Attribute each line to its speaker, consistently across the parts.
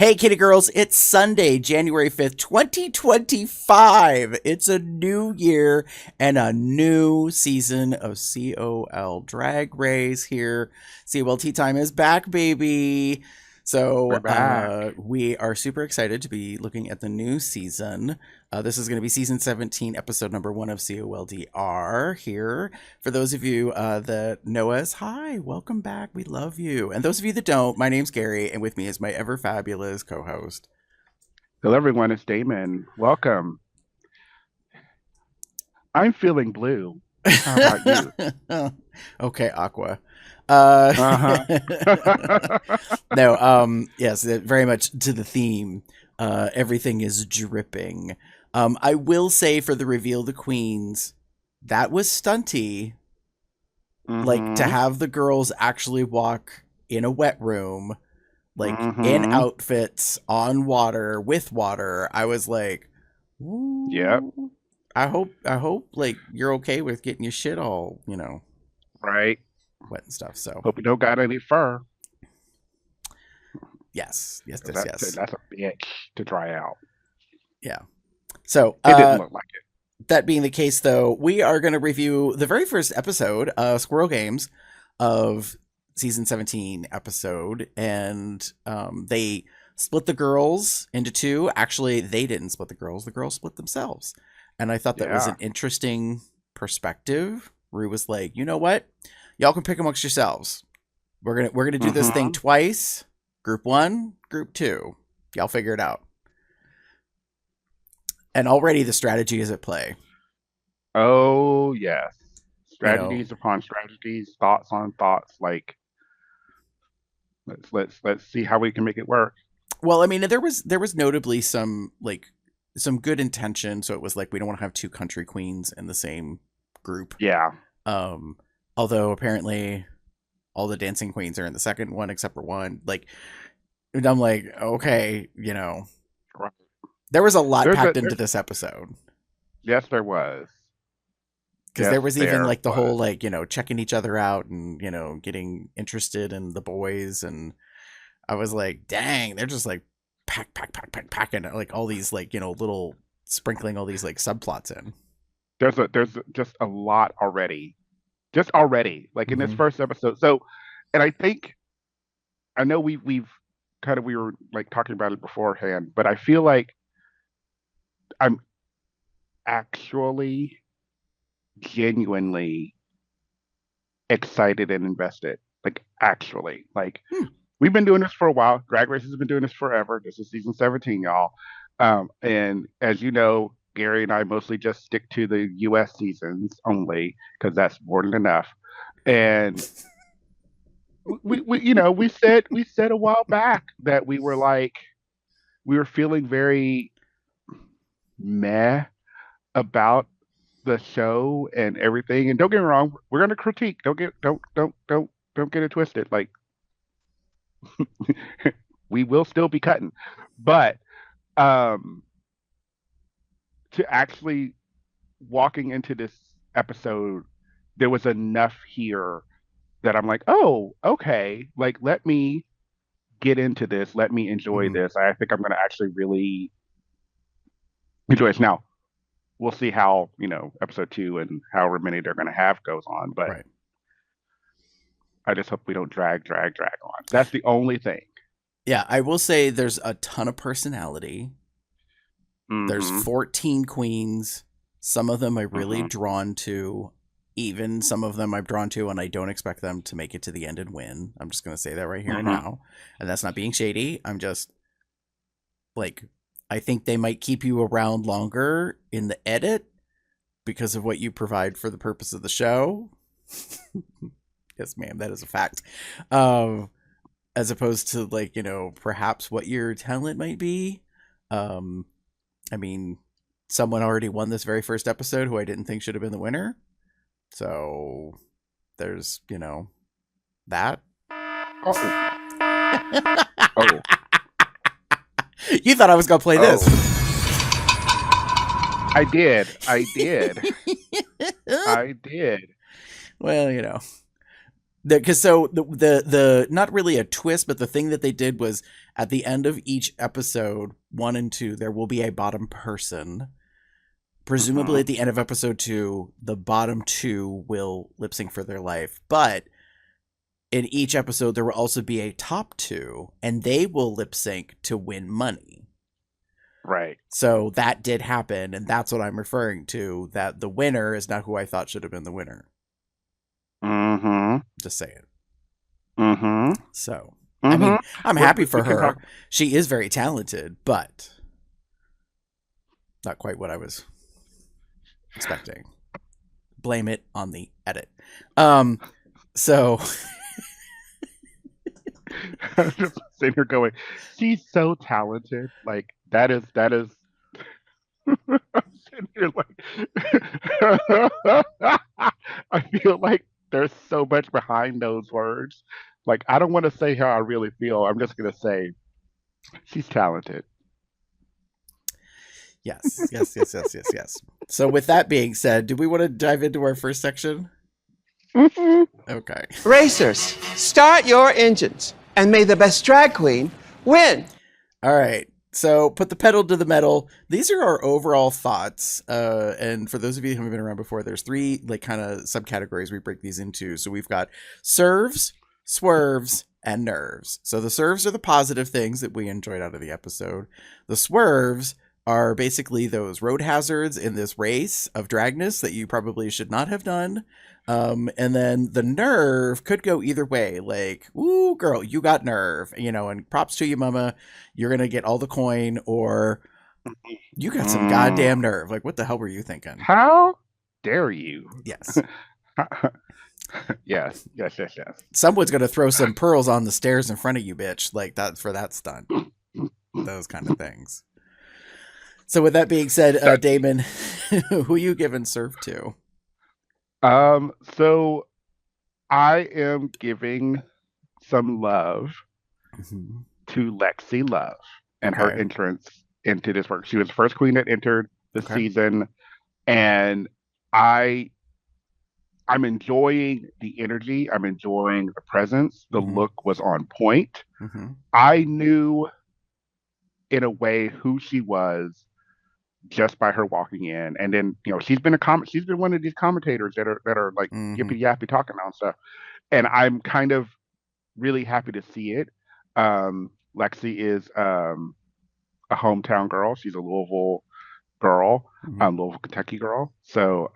Speaker 1: Hey, kitty girls, it's Sunday, January 5th, 2025. It's a new year and a new season of COL Drag Race here. COL T-Time is back, baby.
Speaker 2: We're
Speaker 1: So,
Speaker 2: back.
Speaker 1: we are super excited to be looking at the new season. This is going to be season 17, episode number 1 of COLDR here. For those of you that know us, hi, welcome back. We love you. And those of you that don't, my name's Gary, and with me is my ever fabulous co-host.
Speaker 2: Hello, everyone. It's Damon. Welcome. I'm feeling blue. How about you?
Speaker 1: Okay, Aqua. Uh,
Speaker 2: Uh huh.
Speaker 1: no, yes, very much to the theme. Everything is dripping. I will say for the reveal of the queens, that was stunty. Like to
Speaker 2: Mm-hmm.
Speaker 1: have the girls actually walk in a wet room, like in
Speaker 2: Mm-hmm.
Speaker 1: outfits on water with water. I was like,
Speaker 2: Yep.
Speaker 1: ooh, I hope like you're okay with getting your shit all,
Speaker 2: Right.
Speaker 1: wet and stuff. So
Speaker 2: Hope you don't got any fur.
Speaker 1: yes, yes,
Speaker 2: 'Cause
Speaker 1: yes, yes.
Speaker 2: that's a bitch to dry out.
Speaker 1: Yeah. So
Speaker 2: It didn't look like it.
Speaker 1: that being the case, though, we are going to review the very first episode, Squirrel Games, of season 17 episode, and they split the girls into two. Actually, they didn't split the girls split themselves, and I thought that was
Speaker 2: Yeah.
Speaker 1: an interesting perspective. Rue was like, you know what, y'all can pick amongst yourselves. We're gonna do this thing
Speaker 2: Mm-hmm.
Speaker 1: twice. Group one, group two, y'all figure it out. And already the strategy is at play.
Speaker 2: Oh yes.
Speaker 1: You know,
Speaker 2: Strategies upon strategies, thoughts on thoughts. Like let's see how we can make it work.
Speaker 1: well, I mean, there was notably some good intention. So it was like we don't want to have two country queens in the same group.
Speaker 2: Yeah.
Speaker 1: Um, although apparently all the dancing queens are in the second one except for one. Like, and I'm like, okay,
Speaker 2: Right.
Speaker 1: there was a lot
Speaker 2: There's a
Speaker 1: packed into
Speaker 2: there's
Speaker 1: this episode
Speaker 2: Yes, there was.
Speaker 1: because
Speaker 2: Yes,
Speaker 1: there was even
Speaker 2: there
Speaker 1: like the whole
Speaker 2: was.
Speaker 1: like checking each other out and getting interested in the boys, and I was like, dang, they're just like packing like all these like little sprinkling all these like subplots in.
Speaker 2: There's just a lot already. Just already, like in this
Speaker 1: Hmm.
Speaker 2: first episode. So, and I think I know we were like talking about it beforehand, but I feel like I'm actually genuinely excited and invested. Like actually, like
Speaker 1: Hmm.
Speaker 2: we've been doing this for a while. Drag Race has been doing this forever. This is season 17, y'all. And as you know, Gary and I mostly just stick to the US seasons only because that's more than enough. And we said a while back that we were feeling very meh about the show and everything. And don't get me wrong, we're gonna critique. Don't get it twisted. Like we will still be cutting, but um, to actually walking into this episode, there was enough here that I'm like, oh, okay. Like let me get into this. Let me enjoy
Speaker 1: Hmm.
Speaker 2: this. I think I'm gonna actually really enjoy this. Now we'll see how episode two and however many they're gonna have goes on, but
Speaker 1: Right.
Speaker 2: I just hope we don't drag on. That's the only thing.
Speaker 1: Yeah, I will say there's a ton of personality. There's
Speaker 2: Mm-hmm.
Speaker 1: 14 queens. Some of them I'm really
Speaker 2: Mm-hmm.
Speaker 1: drawn to. Even some of them I'm drawn to, and I don't expect them to make it to the end and win. I'm just going to say that right here and
Speaker 2: Mm-hmm.
Speaker 1: now. And that's not being shady. I'm just like, I think they might keep you around longer in the edit because of what you provide for the purpose of the show. Yes, ma'am, that is a fact. Um, as opposed to like, perhaps what your talent might be. Um, I mean, someone already won this very first episode who I didn't think should have been the winner. So there's, that.
Speaker 2: Oh, oh,
Speaker 1: You thought I was going to play this.
Speaker 2: oh. I did. I did. I did.
Speaker 1: Well, Because so the not really a twist, but the thing that they did was at the end of each episode 1 and 2, there will be a bottom person. Presumably
Speaker 2: Mm-hmm.
Speaker 1: at the end of episode 2, the bottom two will lip sync for their life. But in each episode, there will also be a top two, and they will lip sync to win money.
Speaker 2: Right.
Speaker 1: So that did happen, and that's what I'm referring to. That the winner is not who I thought should have been the winner.
Speaker 2: Mm-hmm.
Speaker 1: Just saying.
Speaker 2: Mm-hmm.
Speaker 1: So, I
Speaker 2: Mm-hmm.
Speaker 1: mean, I'm
Speaker 2: We,
Speaker 1: happy
Speaker 2: we,
Speaker 1: for
Speaker 2: we can
Speaker 1: her.
Speaker 2: talk.
Speaker 1: She is very talented, but not quite what I was expecting. Blame it on the edit. So
Speaker 2: I'm just sitting here going, she's so talented. Like that is. I'm sitting here like, I feel like there's so much behind those words. Like I don't want to say how I really feel. I'm just gonna say she's talented.
Speaker 1: yes. So with that being said, do we want to dive into our first section?
Speaker 2: Mm-hmm.
Speaker 1: Okay.
Speaker 3: Racers, start your engines, and may the best drag queen win.
Speaker 1: All right. So put the pedal to the metal. These are our overall thoughts. And for those of you who haven't been around before, there's 3 like kind of subcategories we break these into. So we've got serves, swerves, and nerves. So the serves are the positive things that we enjoyed out of the episode. The swerves are basically those road hazards in this race of dragness that you probably should not have done. And then the nerve could go either way. Like, ooh, girl, you got nerve, and props to you, mama. You're going to get all the coin, or you got some goddamn nerve. Like, what the hell were you thinking?
Speaker 2: How dare you?
Speaker 1: Yes.
Speaker 2: Yes.
Speaker 1: Someone's going to throw some pearls on the stairs in front of you, bitch. Like that for that stunt. Those kind of things. So with that being said, Damon, who you giving serve to?
Speaker 2: So I am giving some love to Lexi Love and her
Speaker 1: Okay.
Speaker 2: entrance into this work. She was the first queen that entered the
Speaker 1: Okay.
Speaker 2: season, and I'm enjoying the energy. I'm enjoying the presence. The
Speaker 1: Mhm.
Speaker 2: look was on point.
Speaker 1: Mhm.
Speaker 2: I knew in a way who she was just by her walking in, and then she's been one of these commentators that are like
Speaker 1: Mhm.
Speaker 2: yippy yappy talking on stuff, and I'm kind of really happy to see it. Lexi is a hometown girl. She's a Louisville girl,
Speaker 1: Mhm.
Speaker 2: Louisville, Kentucky girl. So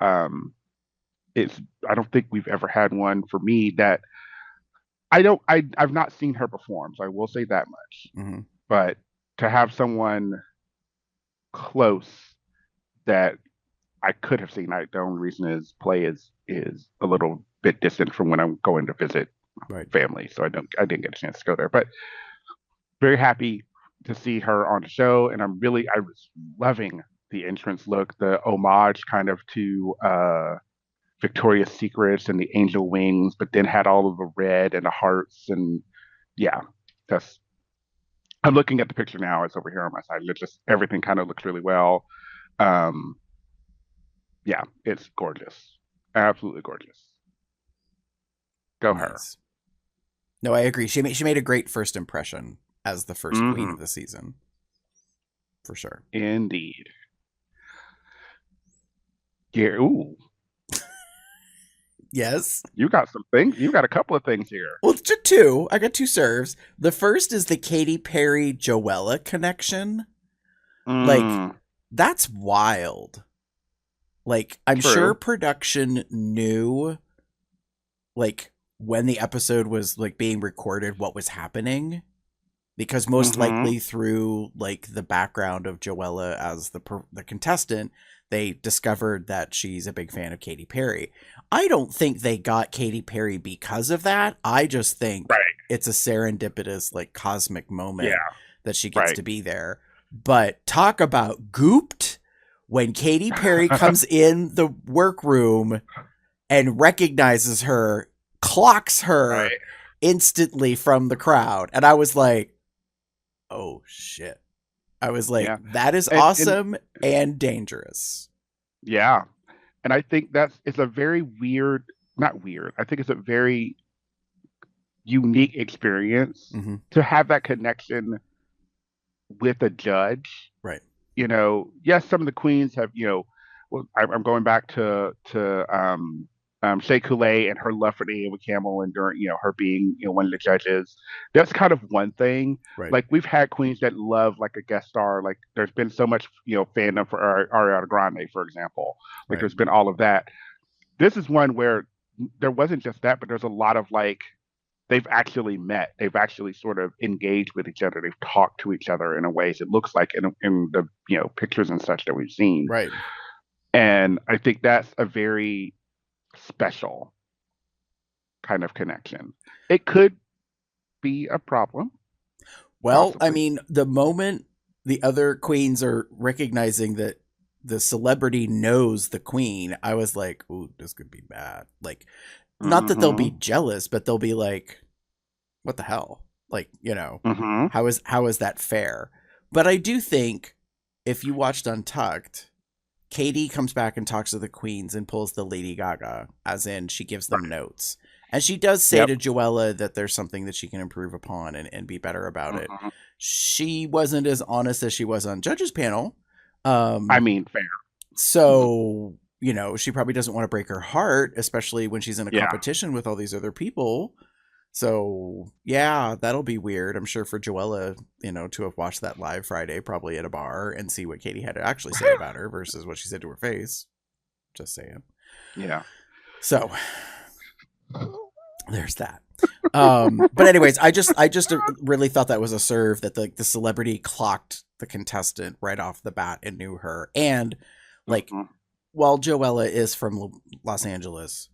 Speaker 2: it's I don't think we've ever had one for me that I've not seen her perform, so I will say that much.
Speaker 1: Mhm.
Speaker 2: But to have someone close that I could have seen, the only reason is play is a little bit distant from when I'm going to visit
Speaker 1: Right.
Speaker 2: family, so I didn't get a chance to go there. But very happy to see her on the show, and I was loving the entrance look, the homage kind of to Victoria's Secrets and the angel wings, but then had all of the red and the hearts, and yeah, that's. I'm looking at the picture now. It's over here on my side. It just everything kind of looks really well. Um, yeah, it's gorgeous, absolutely gorgeous. Go her.
Speaker 1: Nice. No, I agree. She made a great first impression as the first queen
Speaker 2: Mm-hmm.
Speaker 1: of the season, for sure.
Speaker 2: Indeed. Yeah. Ooh,
Speaker 1: Yes.
Speaker 2: you got some things. You got a couple of things here.
Speaker 1: Well, just 2. I got 2 serves. The first is the Katy Perry Joella connection. Like,
Speaker 2: Mm,
Speaker 1: that's wild. Like, I'm sure
Speaker 2: true.
Speaker 1: production knew, like, when the episode was like being recorded, what was happening, because most
Speaker 2: Mm-hmm.
Speaker 1: likely through like the background of Joella as the contestant, they discovered that she's a big fan of Katy Perry. I don't think they got Katy Perry because of that. I just think
Speaker 2: Right.
Speaker 1: it's a serendipitous, like, cosmic moment
Speaker 2: Yeah.
Speaker 1: that she gets
Speaker 2: Right.
Speaker 1: to be there. But talk about gooped when Katy Perry comes in the workroom and recognizes her, clocks her
Speaker 2: Right.
Speaker 1: instantly from the crowd. And I was like, oh shit. I was like,
Speaker 2: Yeah.
Speaker 1: that is
Speaker 2: And
Speaker 1: awesome and dangerous.
Speaker 2: yeah. And I think it's a very weird, not weird. I think it's a very unique experience
Speaker 1: Mm-hmm.
Speaker 2: to have that connection with a judge.
Speaker 1: Right.
Speaker 2: Yes, some of the queens have, well, I'm going back to Shea Coulee and her love for Naomi Campbell and during, her being, one of the judges. That's kind of one thing.
Speaker 1: Right.
Speaker 2: Like we've had queens that love like a guest star. Like there's been so much, fandom for Ariana Grande, for example. Like
Speaker 1: Right.
Speaker 2: there's been all of that. This is one where there wasn't just that, but there's a lot of like they've actually met. They've actually sort of engaged with each other. They've talked to each other in a ways it looks like in the pictures and such that we've seen.
Speaker 1: Right.
Speaker 2: And I think that's a very special kind of connection. It could be a problem.
Speaker 1: Well,
Speaker 2: Possibly.
Speaker 1: I mean, the moment the other queens are recognizing that the celebrity knows the queen, I was like, ooh, this could be bad. Like, not that they'll be jealous, but they'll be like, what the hell? Like, how is that fair? But I do think if you watched Untucked, Katie comes back and talks to the queens and pulls the Lady Gaga, as in she gives them notes. And she does say to Joella that there's something that she can improve upon and be better about it. She wasn't as honest as she was on Judges Panel.
Speaker 2: I mean, fair.
Speaker 1: So, she probably doesn't want to break her heart, especially when she's in a competition with all these other people. So, yeah, that'll be weird. I'm sure for Joella, to have watched that live Friday, probably at a bar, and see what Katie had to actually say about her versus what she said to her face. Just saying.
Speaker 2: Yeah.
Speaker 1: So, there's that. But anyways, I just really thought that was a serve that the celebrity clocked the contestant right off the bat and knew her. And like, while Joella is from Los Angeles,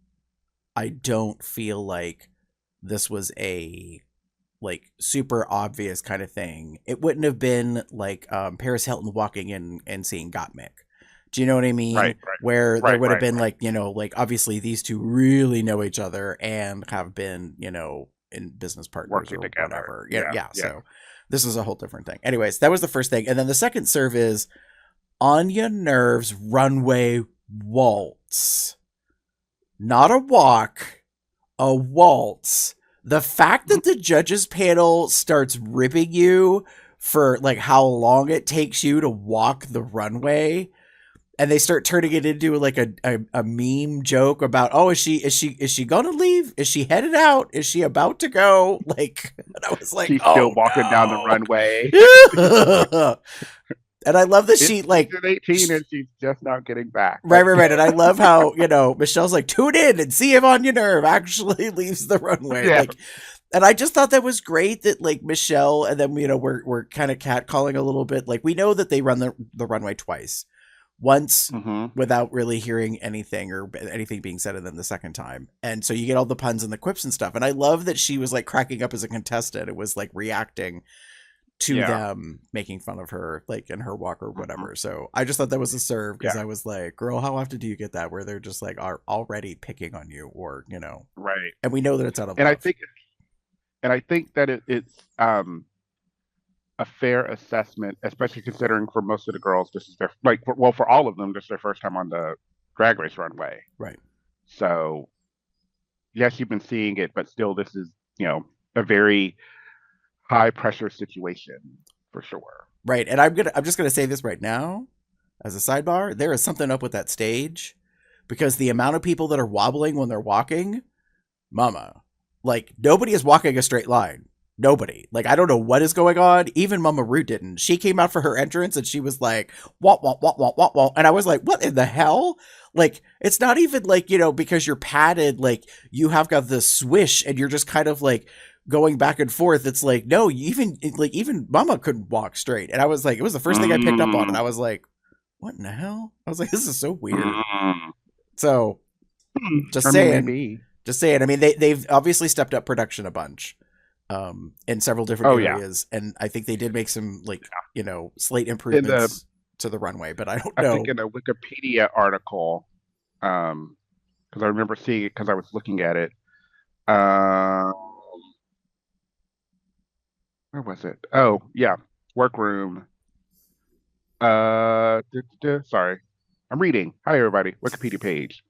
Speaker 1: I don't feel like this was a like super obvious kind of thing. It wouldn't have been like Paris Hilton walking in and seeing Gottmik. Do you know what I mean?
Speaker 2: Right.
Speaker 1: Where there would have been like, like obviously these two really know each other and have been, in business partners
Speaker 2: working
Speaker 1: or
Speaker 2: together.
Speaker 1: whatever. Yeah. So this is a whole different thing. Anyways, that was the first thing. And then the second serve is Anya Nerve's runway waltz. Not a walk, a waltz. The fact that the judges panel starts ribbing you for like how long it takes you to walk the runway, and they start turning it into like a meme joke about, oh, is she gonna leave? Is she headed out? Is she about to go? Like, and I was like,
Speaker 2: she's still walking down the runway.
Speaker 1: And I love that she like
Speaker 2: 18 and she's just not getting back.
Speaker 1: Right. And I love how, Michelle's like, tune in and see if Anya Nerve actually leaves the runway.
Speaker 2: Yeah.
Speaker 1: Like, and I just thought that was great that like Michelle and then, we're kind of catcalling a little bit. Like we know that they run the runway twice. Once without really hearing anything or anything being said, and then the second time. And so you get all the puns and the quips and stuff. And I love that she was like cracking up as a contestant. It was like reacting to them making fun of her, like in her walk or whatever. So I just thought that was a serve because I was like, girl, how often do you get that where they're just like are already picking on you or,
Speaker 2: right.
Speaker 1: And we know that it's out of
Speaker 2: and
Speaker 1: love.
Speaker 2: I think that it's a fair assessment, especially considering for most of the girls, this is their for all of them, this is their first time on the Drag Race runway.
Speaker 1: Right.
Speaker 2: So yes, you've been seeing it, but still, this is a very high pressure situation for sure.
Speaker 1: Right. And I'm just gonna say this right now, as a sidebar, there is something up with that stage, because the amount of people that are wobbling when they're walking, mama, like nobody is walking a straight line. Nobody. Like, I don't know what is going on. Even Mama Ru didn't. She came out for her entrance and she was like, wah, wah, wah, wah, wah, wah. And I was like, what in the hell? Like, it's not even like, because you're padded, like you have got the swish and you're just kind of like going back and forth. It's like, no, even Mama couldn't walk straight. And I was like, it was the first thing I picked up on. And I was like, what in the hell? I was like, this is so weird. So just saying. I mean, they've obviously stepped up production a bunch. In several different areas, and I think they did make some slight improvements to the runway, but I don't know.
Speaker 2: I think in a Wikipedia article, because I remember seeing it because I was looking at it. Where was it? Oh yeah, workroom. Sorry, I'm reading. Hi everybody, Wikipedia page.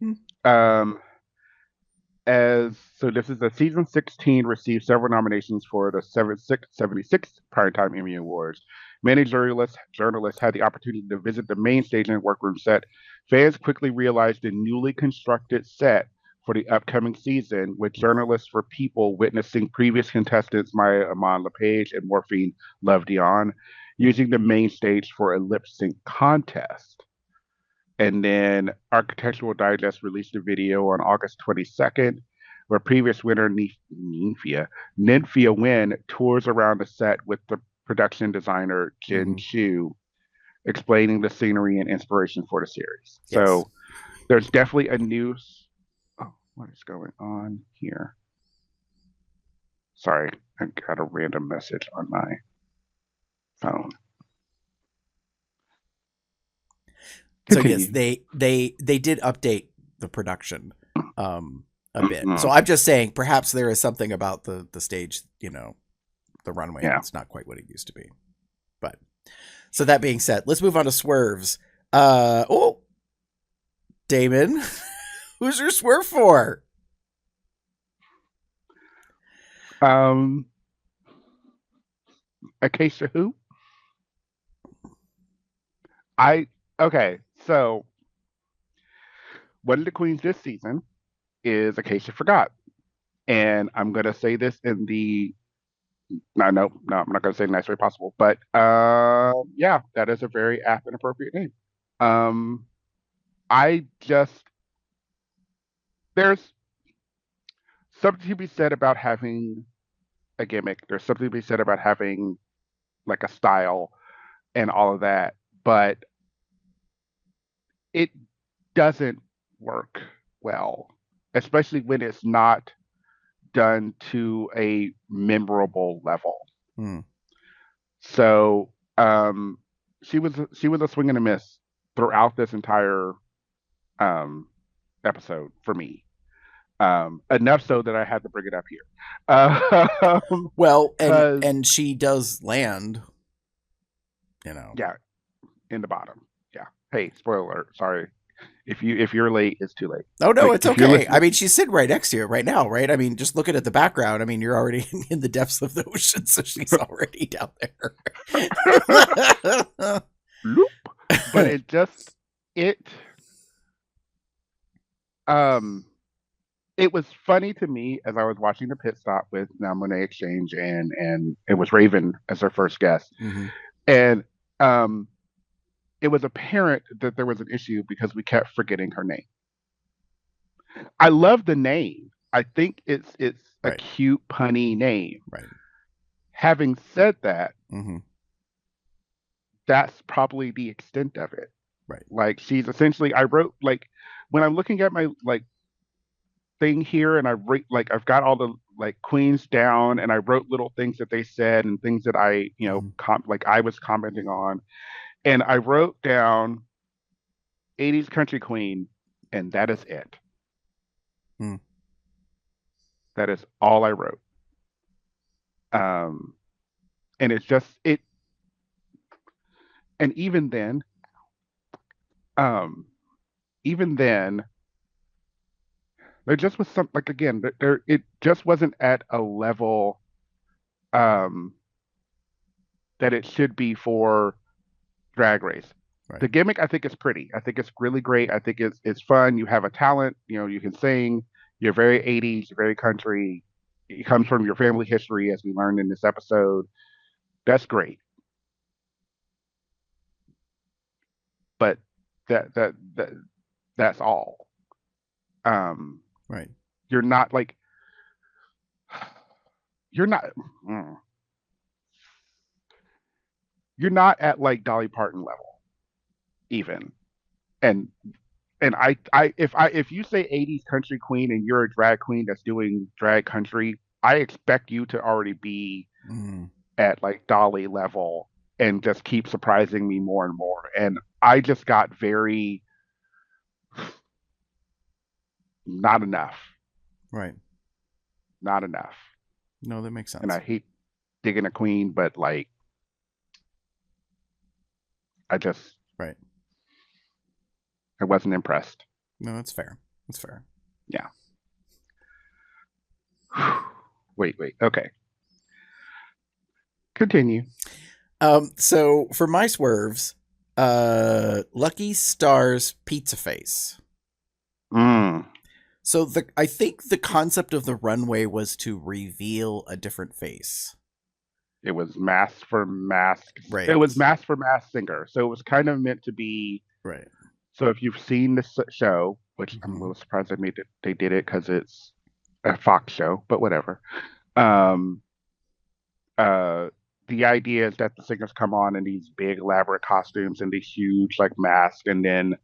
Speaker 2: This is the season 16 received several nominations for the 76th Primetime Emmy Awards. Many journalists had the opportunity to visit the main stage and workroom set. Fans quickly realized the newly constructed set for the upcoming season, with journalists were people witnessing previous contestants Maya Iman LePage and Morphine Love Dion using the main stage for a lip sync contest. And then Architectural Digest released a video on August 22nd where previous winner Nymphia Wynn tours around the set with the production designer Jin Chu, explaining the scenery and inspiration for the series.
Speaker 1: Yes.
Speaker 2: So there's definitely a news. Oh, what is going on here? Sorry, I got a random message on my phone.
Speaker 1: Continue. So yes, they did update the production a bit. So I'm just saying, perhaps there is something about the stage, the runway. Yeah. It's not quite what it used to be. But so that being said, let's move on to swerves. Damon, who's your swerve for?
Speaker 2: Acacia who? Okay, so one of the queens this season is Acacia Forgot. And I'm going to say this in the... No, I'm not going to say it in the nicest way possible. But yeah, that is a very apt and appropriate name. There's something to be said about having a gimmick. There's something to be said about having like a style and all of that. But it doesn't work well, especially when it's not done to a memorable level. So she was a swing and a miss throughout this entire episode for me. Enough so that I had to bring it up here.
Speaker 1: Well, and she does land,
Speaker 2: Yeah, in the bottom. Yeah. Hey, spoiler alert. Sorry. If you're late, it's too late.
Speaker 1: Oh no, it's okay. I mean, she's sitting right next to you right now, right? I mean, just looking at the background. I mean, you're already in the depths of the ocean, so she's already down there.
Speaker 2: But it was funny to me as I was watching the pit stop with Now Monet Exchange, and it was Raven as her first guest, and it was apparent that there was an issue because we kept forgetting her name. I love the name. I think it's a cute, punny name.
Speaker 1: Right.
Speaker 2: Having said that, that's probably the extent of it.
Speaker 1: Right.
Speaker 2: Like, she's essentially, I wrote, like, when I'm looking at my, like, thing here, and I've got all the, like, queens down, and I wrote little things that they said and things that I, I was commenting on. And I wrote down 80s country queen, and that is it. That is all I wrote. And it's just it. And even then, there just was some, like, again, it just wasn't at a level that it should be for Drag Race. Right. The gimmick, I think, is pretty. I think it's really great. I think it's fun. You have a talent. You can sing. You're very 80s. You're very country. It comes from your family history, as we learned in this episode. That's great. But that's all.
Speaker 1: Right.
Speaker 2: You're not like. You're not. You're not at like Dolly Parton level. Even, and if you say 80s country queen and you're a drag queen that's doing drag country, I expect you to already be at like Dolly level and just keep surprising me more and more. And I just got very not enough.
Speaker 1: Right.
Speaker 2: Not enough.
Speaker 1: No, that makes sense.
Speaker 2: And I hate digging a queen, but like I wasn't impressed.
Speaker 1: No, that's fair. That's fair.
Speaker 2: Yeah. Wait. Okay. Continue.
Speaker 1: So for my swerves, Lucky Star's pizza face.
Speaker 2: Mm.
Speaker 1: So I think the concept of the runway was to reveal a different face.
Speaker 2: It was mask for mask.
Speaker 1: Right.
Speaker 2: It was mask for mask singer. So it was kind of meant to be.
Speaker 1: Right.
Speaker 2: So if you've seen this show, which I'm a little surprised they did it because it's a Fox show, but whatever. Um, the idea is that the singers come on in these big elaborate costumes and these huge like masks, and then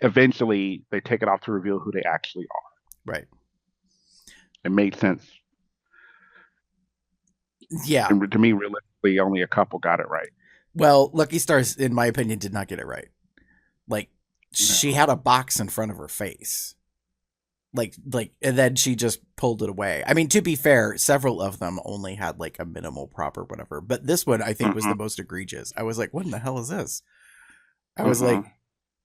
Speaker 2: eventually they take it off to reveal who they actually are.
Speaker 1: Right.
Speaker 2: It made sense.
Speaker 1: Yeah.
Speaker 2: And to me, realistically, only a couple got it right.
Speaker 1: Well, Lucky Stars, in my opinion, did not get it right. Like, she had a box in front of her face. Like, and then she just pulled it away. I mean, to be fair, several of them only had like a minimal prop or whatever. But this one, I think, was the most egregious. I was like, what in the hell is this? I was like,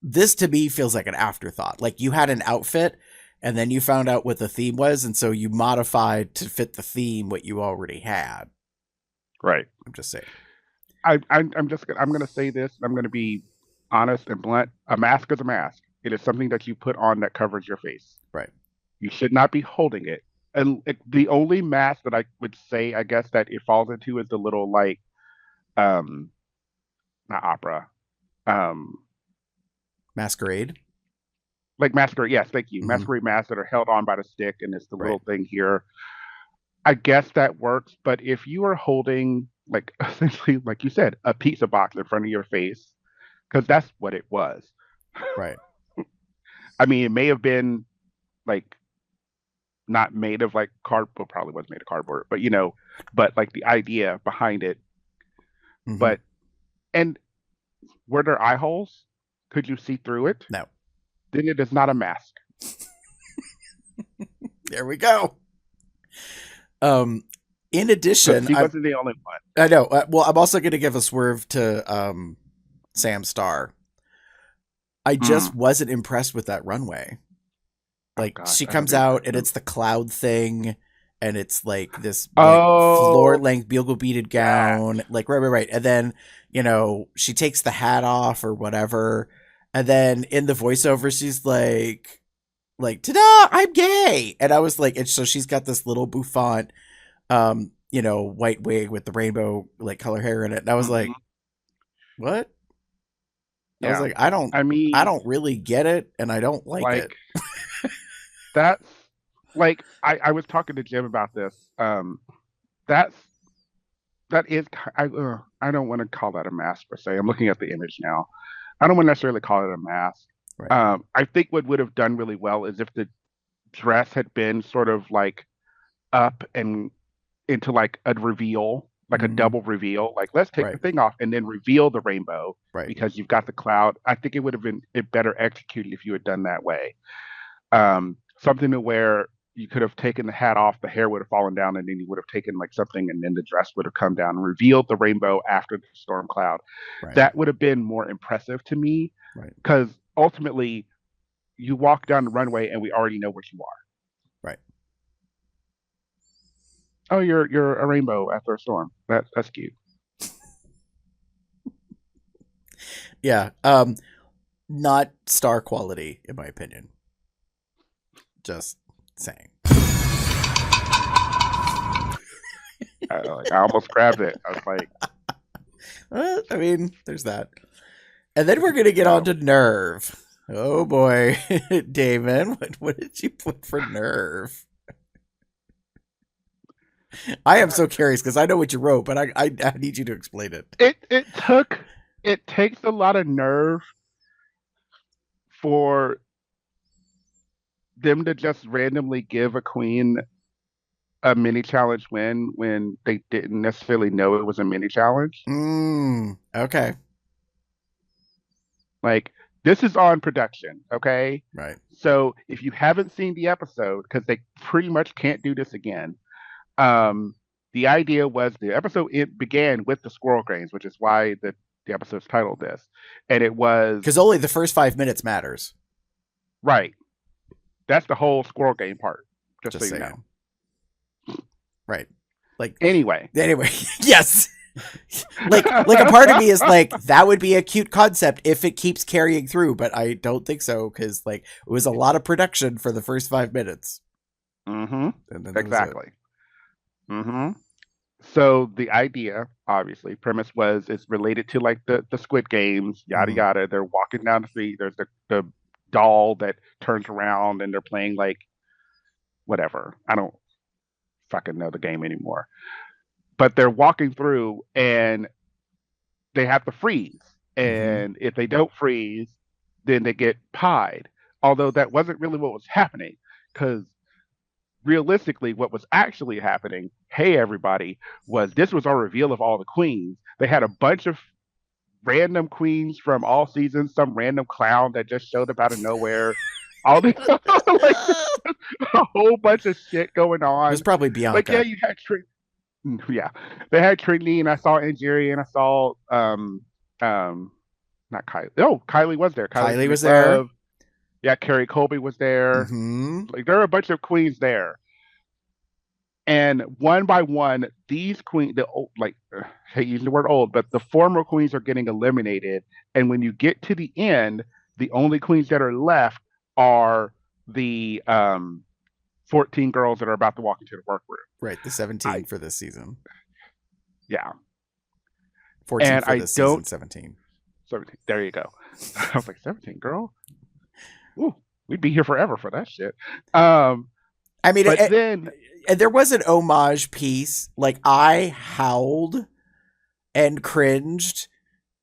Speaker 1: this to me feels like an afterthought. Like, you had an outfit and then you found out what the theme was. And so you modified to fit the theme what you already had.
Speaker 2: Right.
Speaker 1: I'm just saying.
Speaker 2: I'm going to say this. I'm going to be honest and blunt. A mask is a mask. It is something that you put on that covers your face.
Speaker 1: Right.
Speaker 2: You should not be holding it. And the only mask that I would say, I guess, that it falls into is the little like, not opera,
Speaker 1: Masquerade.
Speaker 2: Like masquerade. Yes, thank you.
Speaker 1: Mhm.
Speaker 2: Masquerade masks that are held on by the stick, and it's the little thing here. I guess that works, but if you are holding, like, essentially, like you said, a pizza box in front of your face, because that's what it was.
Speaker 1: Right.
Speaker 2: I mean, it may have been like not made of like cardboard, probably was made of cardboard, but but like the idea behind it.
Speaker 1: Mhm.
Speaker 2: But and were there eye holes? Could you see through it?
Speaker 1: No.
Speaker 2: Then it is not a mask.
Speaker 1: There we go. In addition,
Speaker 2: She wasn't the only one.
Speaker 1: I know. Well, I'm also going to give a swerve to Sam Starr. I just wasn't impressed with that runway. Like, she comes out and it's the cloud thing, and it's like this floor length bugle beaded gown. Like, right. And then, she takes the hat off or whatever. And then in the voiceover, she's like, ta-da, I'm gay. And I was like, and so she's got this little bouffant, white wig with the rainbow like color hair in it. And I was like, what? I was like, I don't really get it, and I don't like it.
Speaker 2: That's like, I was talking to Jim about this. That is, I don't want to call that a mask per se. I'm looking at the image now. I don't want to necessarily call it a mask.
Speaker 1: Right.
Speaker 2: I think what would have done really well is if the dress had been sort of like up and into like a reveal, like a double reveal. Like, let's take the thing off and then reveal the rainbow because you've got the cloud. I think it would have been better executed if you had done that way. Something to where you could have taken the hat off, the hair would have fallen down, and then you would have taken like something, and then the dress would have come down and revealed the rainbow after the storm cloud.
Speaker 1: Right.
Speaker 2: That would have been more impressive to me, because ultimately you walk down the runway and we already know what you are.
Speaker 1: Right.
Speaker 2: Oh, you're a rainbow after a storm. That's cute.
Speaker 1: Yeah. Not star quality, in my opinion. Just saying.
Speaker 2: I almost grabbed it. I was like,
Speaker 1: I mean, there's that. And then we're gonna get on to Nerve. Oh boy, Damon, what did you put for Nerve? I am so curious because I know what you wrote, but I need you to explain it.
Speaker 2: It takes a lot of nerve for them to just randomly give a queen a mini challenge win when they didn't necessarily know it was a mini challenge.
Speaker 1: Okay.
Speaker 2: Like, this is on production, okay?
Speaker 1: Right.
Speaker 2: So if you haven't seen the episode, because they pretty much can't do this again, the idea was the episode began with the Squirrel Games, which is why the episode's titled this. And it was...
Speaker 1: because only the first 5 minutes matters.
Speaker 2: Right. That's the whole Squirrel Game part, just so you
Speaker 1: saying.
Speaker 2: know.
Speaker 1: Right. Like
Speaker 2: Anyway,
Speaker 1: yes. like a part of me is like, that would be a cute concept if it keeps carrying through, but I don't think so, because like it was a lot of production for the first 5 minutes.
Speaker 2: mm-hmm,
Speaker 1: And then that was it.
Speaker 2: exactly. Mm-hmm. So the idea, obviously, premise was it's related to like the Squid Games, yada
Speaker 1: Mhm.
Speaker 2: yada. They're walking down the street. There's the doll that turns around and they're playing like whatever. I don't fucking know the game anymore. But they're walking through and they have to freeze. And if they don't freeze, then they get pied. Although that wasn't really what was happening, because realistically, what was actually happening, hey everybody, was this was our reveal of all the queens. They had a bunch of random queens from all seasons, some random clown that just showed up out of nowhere. All the like a whole bunch of shit going on.
Speaker 1: It was probably Bianca.
Speaker 2: Like, yeah, you had yeah, they had Trinity, and I saw Angeria, and I saw not Kylie. Oh, Kylie was there.
Speaker 1: Kylie was there.
Speaker 2: Yeah, Carrie Colby was there. Like, there were a bunch of queens there. And one by one, these queens, the old, like, I hate using the word old, but the former queens are getting eliminated. And when you get to the end, the only queens that are left are the 14 girls that are about to walk into the workroom.
Speaker 1: Right, the 17 for this season.
Speaker 2: Yeah.
Speaker 1: 14
Speaker 2: and
Speaker 1: for this season, 17.
Speaker 2: 17. There you go. I was like, 17, girl? Ooh, we'd be here forever for that shit. I
Speaker 1: mean,
Speaker 2: but then
Speaker 1: there was an homage piece. Like, I howled and cringed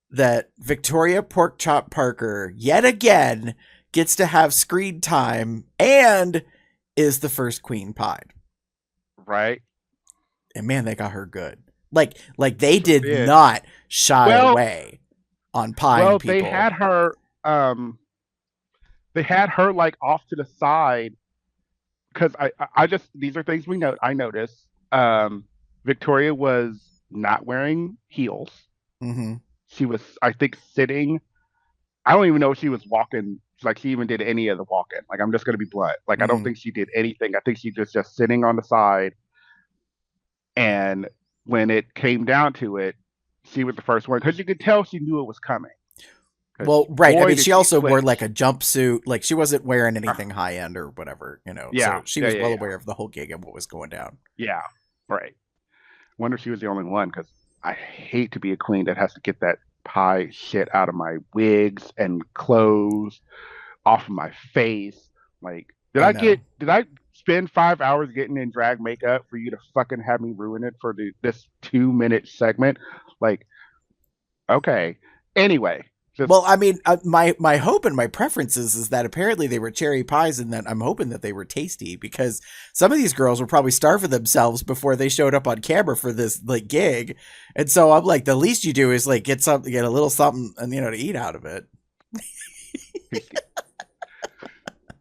Speaker 1: that Victoria Porkchop Parker yet again gets to have screen time and is the first queen pied.
Speaker 2: Right.
Speaker 1: And man, they got her good. Like they did not shy away on pieing people.
Speaker 2: They had her like off to the side, because I just, these are things I noticed. Victoria was not wearing heels. She was, I think, sitting. I don't even know if she was walking, like she even did any of the walking. Like, I'm just going to be blunt. Like, I don't think she did anything. I think she was just sitting on the side. And when it came down to it, she was the first one, because you could tell she knew it was coming.
Speaker 1: Well, right. I mean, she also wore like a jumpsuit. Like, she wasn't wearing anything high end or whatever, you know.
Speaker 2: Yeah.
Speaker 1: So she was well aware of the whole gig and what was going down.
Speaker 2: Yeah. Right. Wonder if she was the only one, because I hate to be a queen that has to get that pie shit out of my wigs and clothes, off of my face. Like, did I spend 5 hours getting in drag makeup for you to fucking have me ruin it for this 2-minute segment? Like, okay. Anyway.
Speaker 1: Well, I mean, my hope and my preferences is that apparently they were cherry pies, and that I'm hoping that they were tasty, because some of these girls were probably starving themselves before they showed up on camera for this like gig, and so I'm like, the least you do is like get a little something, and to eat out of it.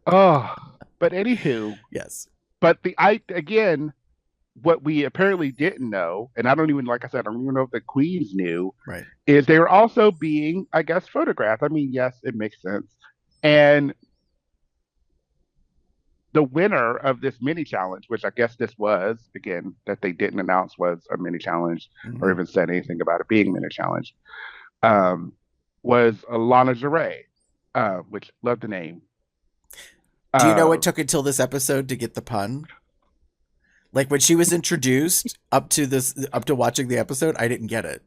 Speaker 2: Oh, but anywho,
Speaker 1: yes.
Speaker 2: But again, what we apparently didn't know, and I don't even, like I said, I don't even know if the queens knew,
Speaker 1: right,
Speaker 2: is they were also being, I guess, photographed. I mean, yes, it makes sense. And the winner of this mini challenge, which I guess this was, again, that they didn't announce was a mini challenge, or even said anything about it being a mini challenge, was Lana Jarre, which, love the name.
Speaker 1: Do you know it took until this episode to get the pun? Like, when she was introduced up to watching the episode, I didn't get it.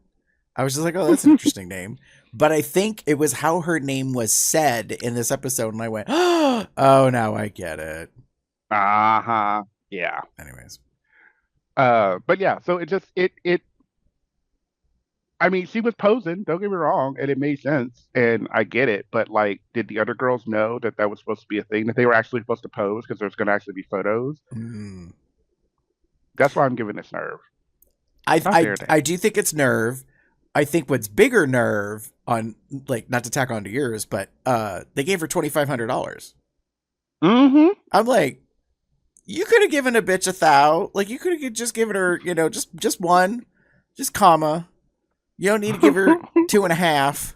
Speaker 1: I was just like, oh, that's an interesting name. But I think it was how her name was said in this episode, and I went, oh, now I get it.
Speaker 2: Uh-huh. Yeah.
Speaker 1: Anyways.
Speaker 2: But yeah, so it I mean, she was posing, don't get me wrong, and it made sense, and I get it, but like, did the other girls know that was supposed to be a thing, that they were actually supposed to pose because there's going to actually be photos? That's why I'm giving this nerve.
Speaker 1: I do think it's nerve. I think what's bigger nerve on, like, not to tack onto yours, but they gave her $2,500. I'm like, you could have given a bitch $1,000. Like, you could have just given her, just one, just comma. You don't need to give her 2.5.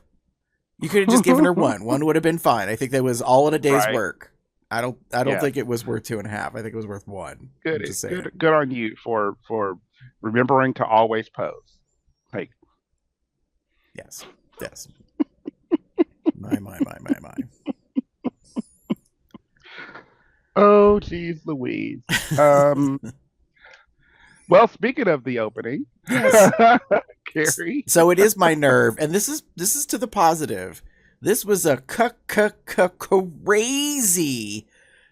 Speaker 1: You could have just given her one. One would have been fine. I think that was all in a day's work. I don't
Speaker 2: Yeah.
Speaker 1: think it was worth 2.5. I think it was worth 1.
Speaker 2: Good,
Speaker 1: I'm just saying.
Speaker 2: good on you for remembering to always pose. Like,
Speaker 1: Yes. My.
Speaker 2: oh, geez, Louise. Well, speaking of the opening,
Speaker 1: Yes.
Speaker 2: Carrie.
Speaker 1: So it is my nerve, and this is to the positive. This was a crazy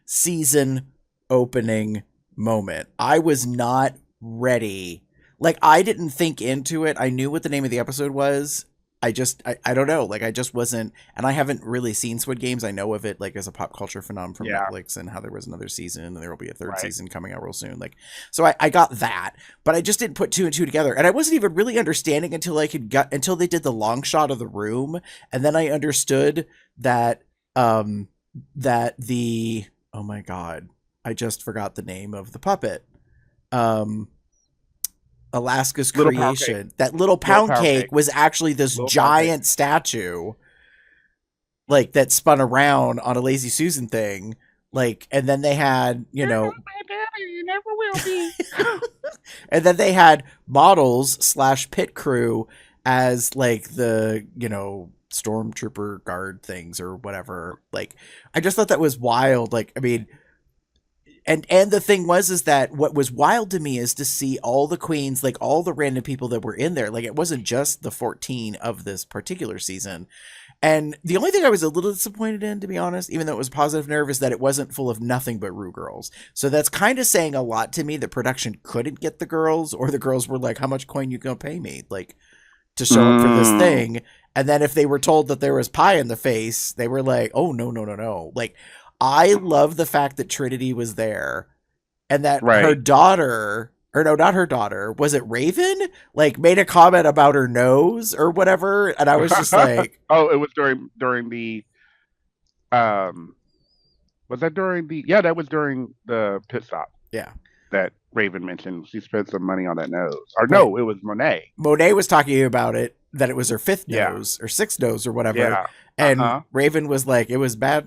Speaker 1: season opening moment. I was not ready. Like, I didn't think into it. I knew what the name of the episode was. I don't know. Like, I just wasn't, and I haven't really seen Squid Games. I know of it, like, as a pop culture phenomenon from Netflix, and how there was another season, and there will be a third season coming out real soon. Like, so I got that, but I just didn't put 2 and 2 together, and I wasn't even really understanding until until they did the long shot of the room, and then I understood that that the, oh my god, I just forgot the name of the puppet. Alaska's
Speaker 2: Little
Speaker 1: creation. That little pound cake was actually this
Speaker 2: Little
Speaker 1: giant statue, like, that spun around on a Lazy Susan thing. Like, and then they had, you know,
Speaker 2: You never will be.
Speaker 1: and then they had models / pit crew as, like, the, you know, stormtrooper guard things or whatever. Like, I just thought that was wild. Like, I mean, and the thing is that what was wild to me is to see all the queens, like, all the random people that were in there. Like, it wasn't just the 14 of this particular season. And the only thing I was a little disappointed in, to be honest, even though it was positive nerve, is that it wasn't full of nothing but Rue girls. So that's kind of saying a lot to me that production couldn't get the girls, or the girls were like, how much coin you gonna pay me, like, to show up for this thing? And then if they were told that there was pie in the face, they were like, oh, no. Like, I love the fact that Trinity was there, and that her daughter, or no, not her daughter, was it Raven? Like, made a comment about her nose or whatever, and I was just like,
Speaker 2: oh, it was during the, was that during the? Yeah, that was during the pit stop.
Speaker 1: Yeah,
Speaker 2: that Raven mentioned. She spent some money on that nose, or no, it was Monet.
Speaker 1: Monet was talking about it, that it was her 5th nose or 6th nose or whatever. Yeah. And Raven was like, it was bad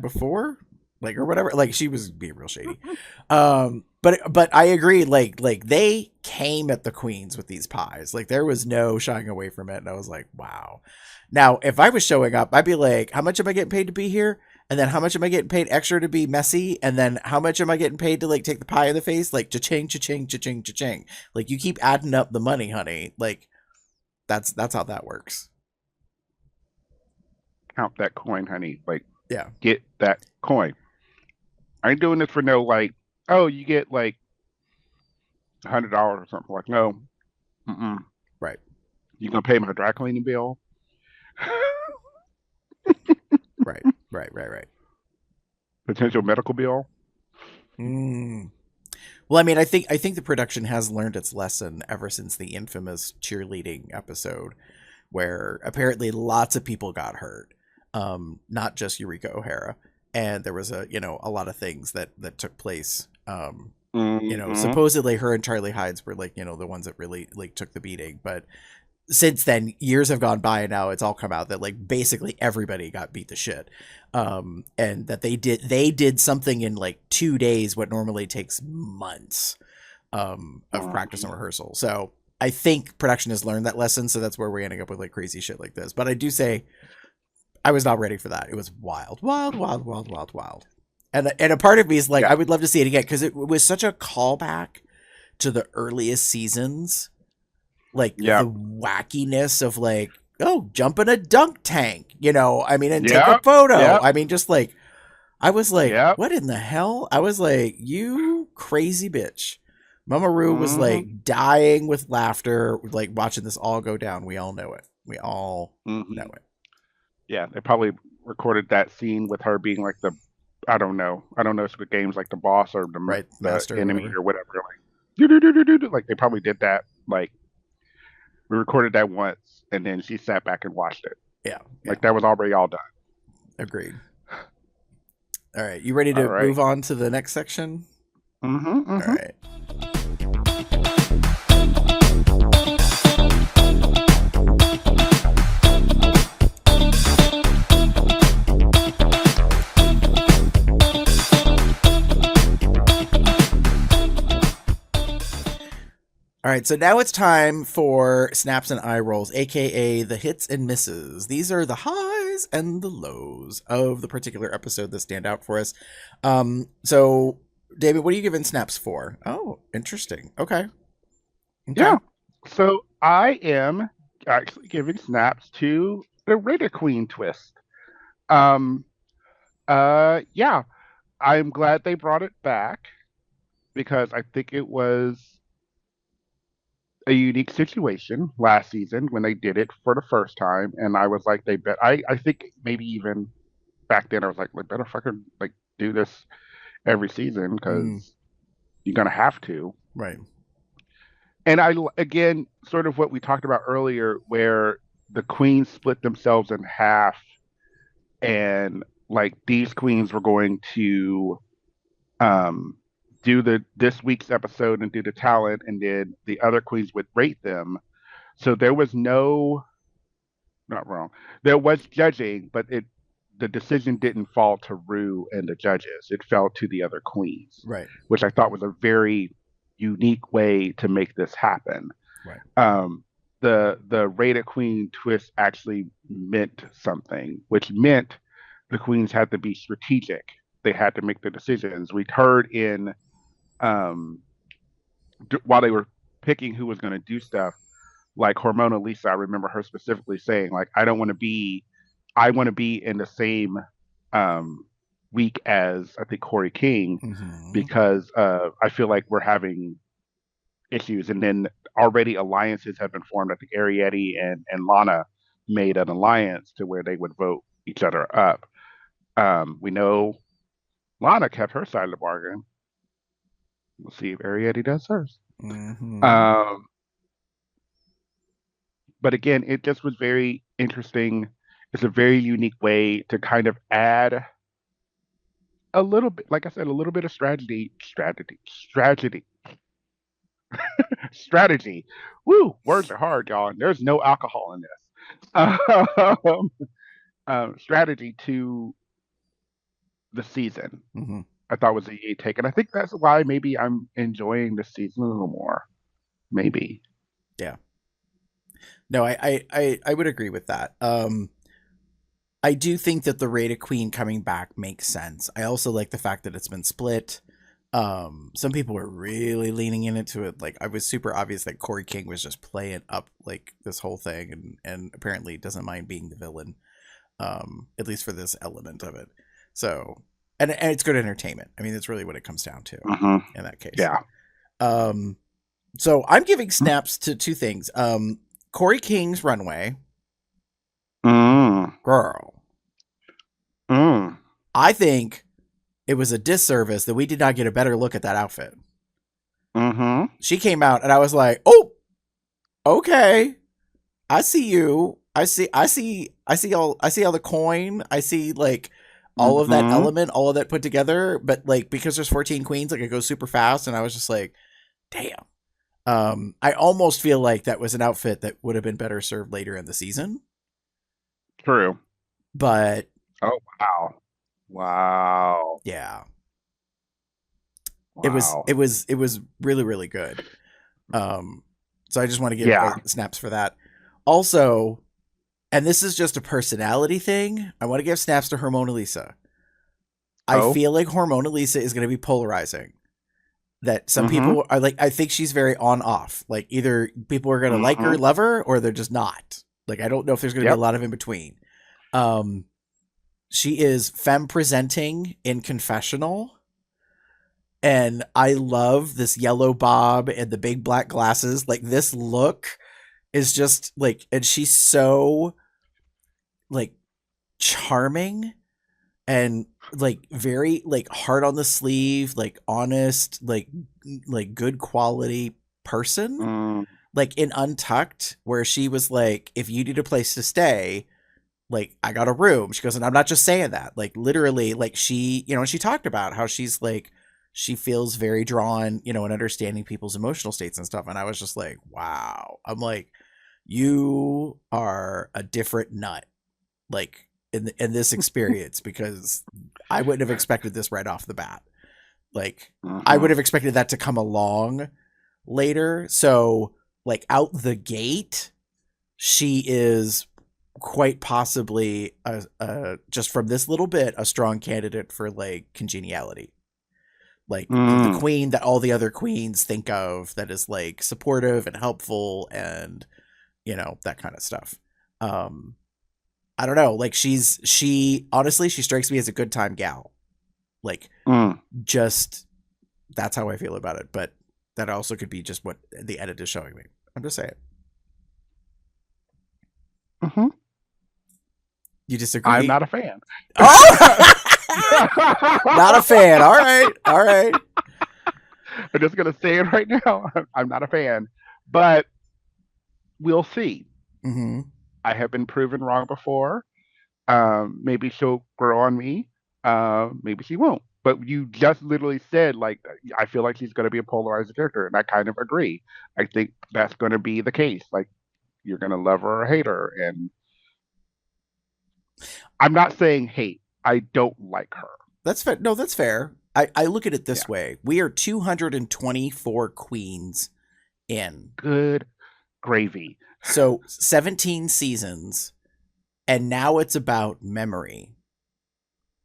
Speaker 1: before, like, or whatever. Like, she was being real shady. But I agree, like they came at the queens with these pies. Like, there was no shying away from it, and I was like, wow. Now, if I was showing up, I'd be like, how much am I getting paid to be here? And then how much am I getting paid extra to be messy? And then how much am I getting paid to, like, take the pie in the face? Like, cha-ching, cha-ching, cha-ching, cha-ching. Like, you keep adding up the money, honey. Like, that's how that works.
Speaker 2: Count that coin, honey. Like,
Speaker 1: yeah,
Speaker 2: get that coin. I ain't doing this for no, like, oh, you get like $100 or something. Like, no,
Speaker 1: right.
Speaker 2: You gonna pay my dry cleaning bill?
Speaker 1: Right.
Speaker 2: Potential medical bill.
Speaker 1: Well, I mean, I think the production has learned its lesson ever since the infamous cheerleading episode, where apparently lots of people got hurt, not just Eureka O'Hara, and there was a lot of things that took place. Supposedly her and Charlie Hides were, like, the ones that really, like, took the beating, but since then, years have gone by, and now it's all come out that, like, basically everybody got beat to shit, and that they did something in, like, 2 days what normally takes months of practice and rehearsal. So I think production has learned that lesson, so that's where we're ending up with, like, crazy shit like this. But I do say I was not ready for that. It was wild. And a part of me is like, I would love to see it again, because it was such a callback to the earliest seasons. Like, the wackiness of, like, oh, jump in a dunk tank, and take a photo. I mean, just, like, I was like, what in the hell? I was like, you crazy bitch. Mama Rue was, like, dying with laughter, like, watching this all go down. We all know it. We all know it.
Speaker 2: Yeah, they probably recorded that scene with her being, like, the, I don't know Squid Games, like, the boss or the
Speaker 1: master
Speaker 2: enemy or whatever. Like, like, they probably did that, like, we recorded that once, and then she sat back and watched it.
Speaker 1: Yeah.
Speaker 2: Like, that was already all done.
Speaker 1: Agreed. All right. You ready to move on to the next section? All right. All right, so now it's time for snaps and eye rolls, aka the hits and misses. These are the highs and the lows of the particular episode that stand out for us. So, David, what are you giving snaps for? Oh, interesting. Okay.
Speaker 2: Yeah. So I am actually giving snaps to the Raider Queen twist. Yeah, I'm glad they brought it back because I think it was a unique situation last season when they did it for the first time, and I was like, I think maybe even back then I was like, they better fucking like do this every season because you're gonna have to.
Speaker 1: Right.
Speaker 2: And again, sort of what we talked about earlier, where the queens split themselves in half, and like these queens were going to do this week's episode and do the talent, and then the other queens would rate them. So there was not wrong. There was judging, but the decision didn't fall to Rue and the judges. It fell to the other queens,
Speaker 1: Right.
Speaker 2: which I thought was a very unique way to make this happen.
Speaker 1: Right.
Speaker 2: The Raider Queen twist actually meant something, which meant the queens had to be strategic. They had to make the decisions. We'd heard in while they were picking who was going to do stuff, like Hormona Lisa, I remember her specifically saying, like, I want to be in the same week as I think Corey King because I feel like we're having issues. And then already alliances have been formed. I think Arietti and Lana made an alliance to where they would vote each other up. We know Lana kept her side of the bargain. We'll see if Arietti does hers. But again, it just was very interesting. It's a very unique way to kind of add a little bit, like I said, a little bit of strategy. Woo, words are hard, y'all. There's no alcohol in this. Strategy to the season. I thought was a unique take, and I think that's why maybe I'm enjoying this season a little more. Maybe.
Speaker 1: Yeah. No, I would agree with that. I do think that the Raider Queen coming back makes sense. I also like the fact that it's been split. Some people were really leaning into it. Like, I was super obvious that Corey King was just playing up like this whole thing, and apparently doesn't mind being the villain, at least for this element of it. So, and it's good entertainment. I mean, that's really what it comes down to in that case.
Speaker 2: Yeah.
Speaker 1: So I'm giving snaps to two things. Corey King's runway. Girl. I think it was a disservice that we did not get a better look at that outfit. She came out and I was like, oh, okay. I see you. I see all the coin. I see like all of that element, all of that put together. But like, because there's 14 queens, like it goes super fast. And I was just like, damn. I almost feel like that was an outfit that would have been better served later in the season.
Speaker 2: True.
Speaker 1: But
Speaker 2: oh wow.
Speaker 1: Yeah.
Speaker 2: Wow.
Speaker 1: It was really, really good. So I just want to give snaps for that. Also, and this is just a personality thing, I want to give snaps to Hormona Lisa. I feel like Hormona Lisa is going to be polarizing. That some people are like, I think she's very on off. Like either people are going to like her, love her, or they're just not. Like, I don't know if there's going to be a lot of in between. She is femme presenting in confessional. And I love this yellow bob and the big black glasses. Like, this look is just like, and she's so like charming and like very like hard on the sleeve, like honest, like good quality person. Like in Untucked, where she was like, if you need a place to stay, like, I got a room. She goes, and I'm not just saying that, like literally, like she, you know, she talked about how she's like, she feels very drawn, you know, in understanding people's emotional states and stuff. And I was just like, wow. I'm like, you are a different nut, like in this experience, because I wouldn't have expected this right off the bat. Like, I would have expected that to come along later. So, like, out the gate, she is quite possibly just from this little bit a strong candidate for like congeniality, like the queen that all the other queens think of, that is like supportive and helpful and that kind of stuff. I don't know, like she honestly, she strikes me as a good time gal, like just that's how I feel about it, but that also could be just what the edit is showing me. I'm just saying. You disagree?
Speaker 2: I'm not a fan.
Speaker 1: Oh! Not a fan. All right.
Speaker 2: I'm just going to say it right now. I'm not a fan. But we'll see. I have been proven wrong before. Maybe she'll grow on me. Maybe she won't. But you just literally said, like, I feel like she's going to be a polarizing character. And I kind of agree. I think that's going to be the case. Like, you're going to love her or hate her. And I'm not saying hate. I don't like her.
Speaker 1: That's fair. No, that's fair. I look at it this way. We are 224 queens in.
Speaker 2: Good gravy.
Speaker 1: So 17 seasons. And now it's about memory.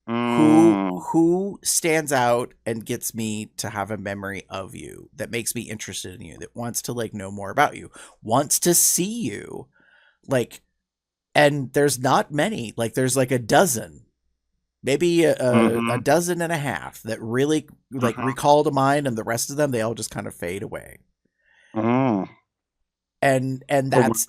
Speaker 1: Who stands out and gets me to have a memory of you, that makes me interested in you, that wants to like know more about you, wants to see you, like. And there's not many. Like, there's like a dozen, maybe a dozen and a half that really like recall to mind, and the rest of them, they all just kind of fade away. And that's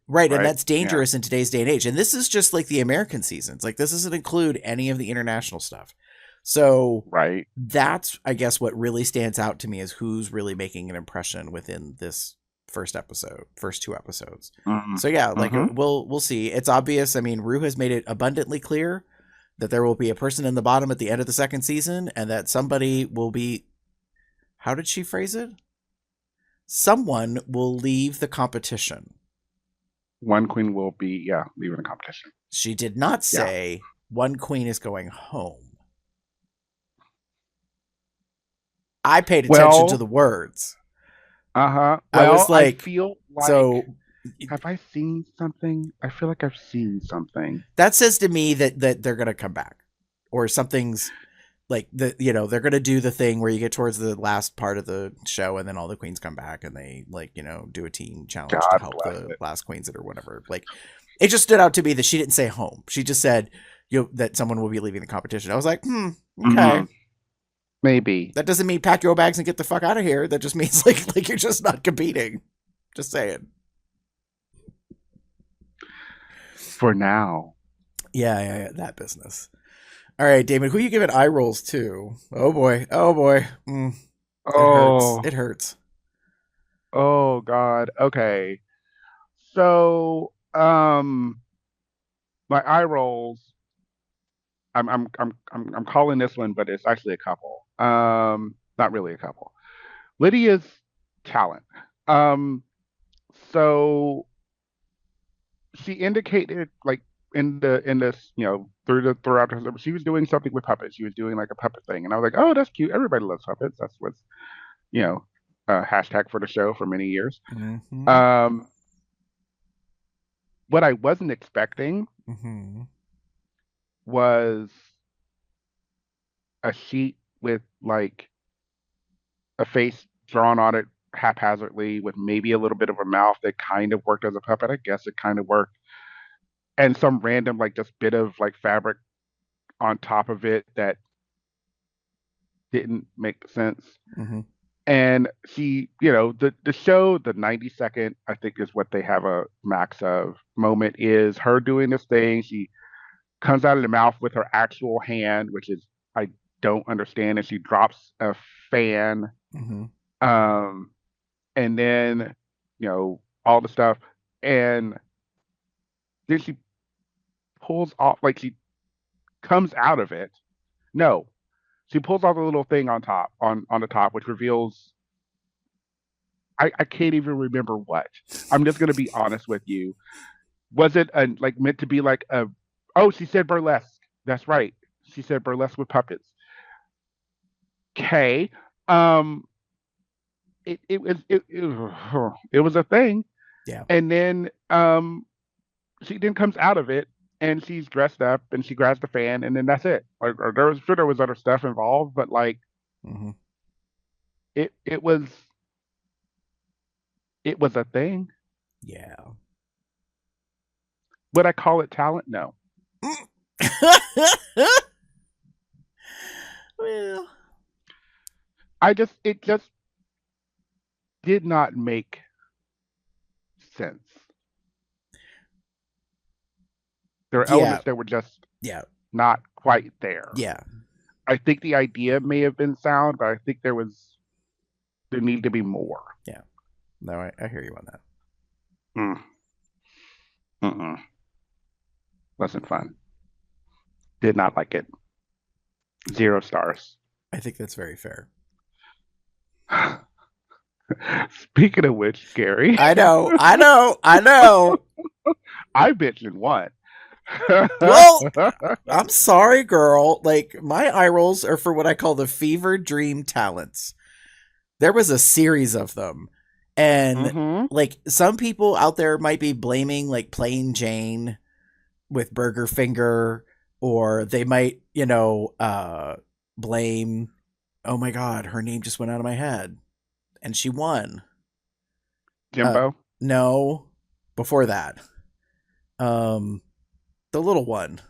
Speaker 1: right, and that's dangerous in today's day and age. And this is just like the American seasons. Like, this doesn't include any of the international stuff. So that's, I guess, what really stands out to me is who's really making an impression within this first two episodes. So yeah, like we'll see. It's obvious. I mean, Rue has made it abundantly clear that there will be a person in the bottom at the end of the second season, and that somebody will be, how did she phrase it? Someone will leave the competition.
Speaker 2: One queen will be, leaving the competition.
Speaker 1: She did not say one queen is going home. I paid attention to the words.
Speaker 2: Well,
Speaker 1: I was like,
Speaker 2: I feel like,
Speaker 1: so
Speaker 2: have I seen something? I feel like I've seen something.
Speaker 1: That says to me that they're going to come back, or something's like they're going to do the thing where you get towards the last part of the show and then all the queens come back and they do a team challenge to help the last queens or whatever. Like, it just stood out to me that she didn't say home. She just said, that someone will be leaving the competition. I was like, okay.
Speaker 2: Maybe.
Speaker 1: That doesn't mean pack your bags and get the fuck out of here. That just means like you're just not competing. Just saying.
Speaker 2: For now.
Speaker 1: Yeah, that business. All right, Damon, who you giving eye rolls to? Oh boy. It hurts.
Speaker 2: Oh God. Okay. So, my eye rolls. I'm calling this one, but it's actually a couple. Not really a couple. Lydia's talent. So she indicated, like, in this, throughout her, she was doing something with puppets. She was doing like a puppet thing, and I was like, oh, that's cute. Everybody loves puppets. That's what's, hashtag for the show for many years. What I wasn't expecting was a sheet with like a face drawn on it haphazardly with maybe a little bit of a mouth that kind of worked as a puppet. I guess it kind of worked. And some random, like, just bit of like fabric on top of it that didn't make sense. And she, the show, the 90-second, I think, is what they have a max of moment, is her doing this thing. She comes out of the mouth with her actual hand, which is, I don't understand, and she drops a fan. And then, all the stuff. And then she pulls off, like, she comes out of it. No, she pulls off a little thing on the top, which reveals, I can't even remember what. I'm just gonna be honest with you. Was it meant to be like a? Oh, she said burlesque. That's right. She said burlesque with puppets. Okay. it was a thing.
Speaker 1: Yeah.
Speaker 2: And then she then comes out of it and she's dressed up and she grabs the fan and then that's it. Like there was other stuff involved, but like
Speaker 1: Mm-hmm.
Speaker 2: it was a thing.
Speaker 1: Yeah.
Speaker 2: Would I call it talent? No.
Speaker 1: Well,
Speaker 2: It just did not make sense. There are elements that were just not quite there.
Speaker 1: Yeah.
Speaker 2: I think the idea may have been sound, but I think there needed to be more.
Speaker 1: Yeah. No, I hear you on that.
Speaker 2: Wasn't fun. Did not like it. 0 stars.
Speaker 1: I think that's very fair.
Speaker 2: Speaking of which, Gary.
Speaker 1: I know.
Speaker 2: I mentioned one.
Speaker 1: Well, I'm sorry, girl. Like, my eye rolls are for what I call the fever dream talents. There was a series of them. And, like, some people out there might be blaming, like, Plain Jane with Burger Finger, or they might, blame, oh my God, her name just went out of my head. And she won.
Speaker 2: Jimbo?
Speaker 1: No, before that. The little one,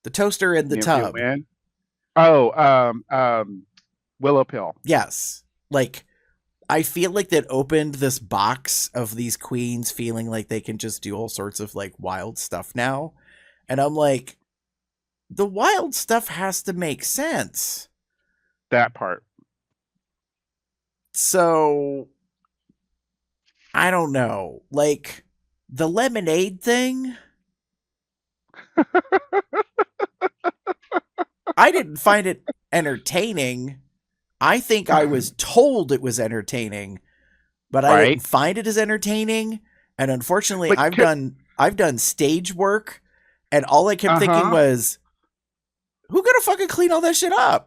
Speaker 1: the toaster in the tub.
Speaker 2: Willow Pill.
Speaker 1: Yes. Like, I feel like that opened this box of these queens feeling like they can just do all sorts of like wild stuff now. And I'm like, the wild stuff has to make sense.
Speaker 2: That part.
Speaker 1: So, I don't know. Like, the lemonade thing. I didn't find it entertaining. I think I was told it was entertaining, but I didn't find it as entertaining. And unfortunately, I've done stage work, and all I kept thinking was, who gonna fucking clean all that shit up?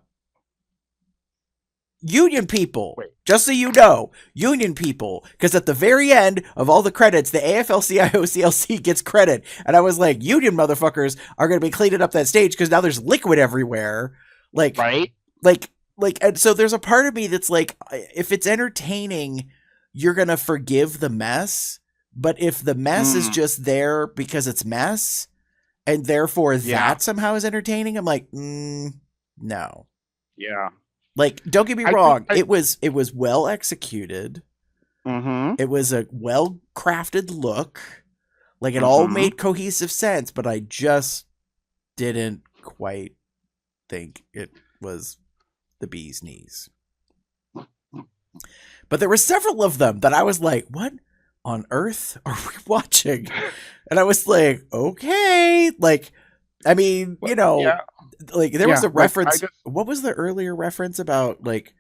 Speaker 1: Union people. Just so you know, union people. Because at the very end of all the credits, the AFL-CIO CLC gets credit. And I was like, union motherfuckers are going to be cleaning up that stage because now there's liquid everywhere. Like, and so there's a part of me that's like, if it's entertaining, you're going to forgive the mess. But if the mess is just there because it's mess, and therefore that somehow is entertaining, I'm like, no.
Speaker 2: Yeah.
Speaker 1: Like, don't get me wrong. It was well executed. It was a well crafted look. Like, it all made cohesive sense, but I just didn't quite think it was the bee's knees. But there were several of them that I was like, what on earth are we watching? And I was like, okay. Like, I mean, like, there was a reference. What was the earlier reference about, like,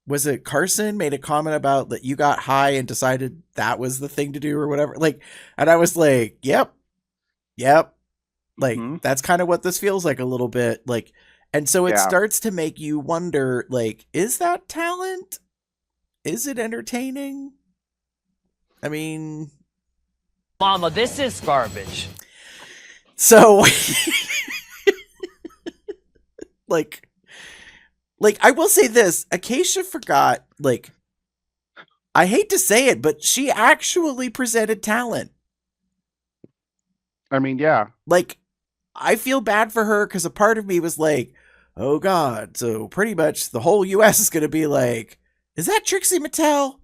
Speaker 1: was it Carson made a comment about that you got high and decided that was the thing to do or whatever? Like, and I was like, yep. Like, that's kind of what this feels like a little bit. Like, and so it starts to make you wonder, like, is that talent? Is it entertaining? I mean,
Speaker 4: Mama, this is garbage.
Speaker 1: So, like I will say this, Acacia forgot, like, I hate to say it, but she actually presented talent.
Speaker 2: I mean, yeah.
Speaker 1: Like, I feel bad for her because a part of me was like, oh God, so pretty much the whole US is going to be like, is that Trixie Mattel?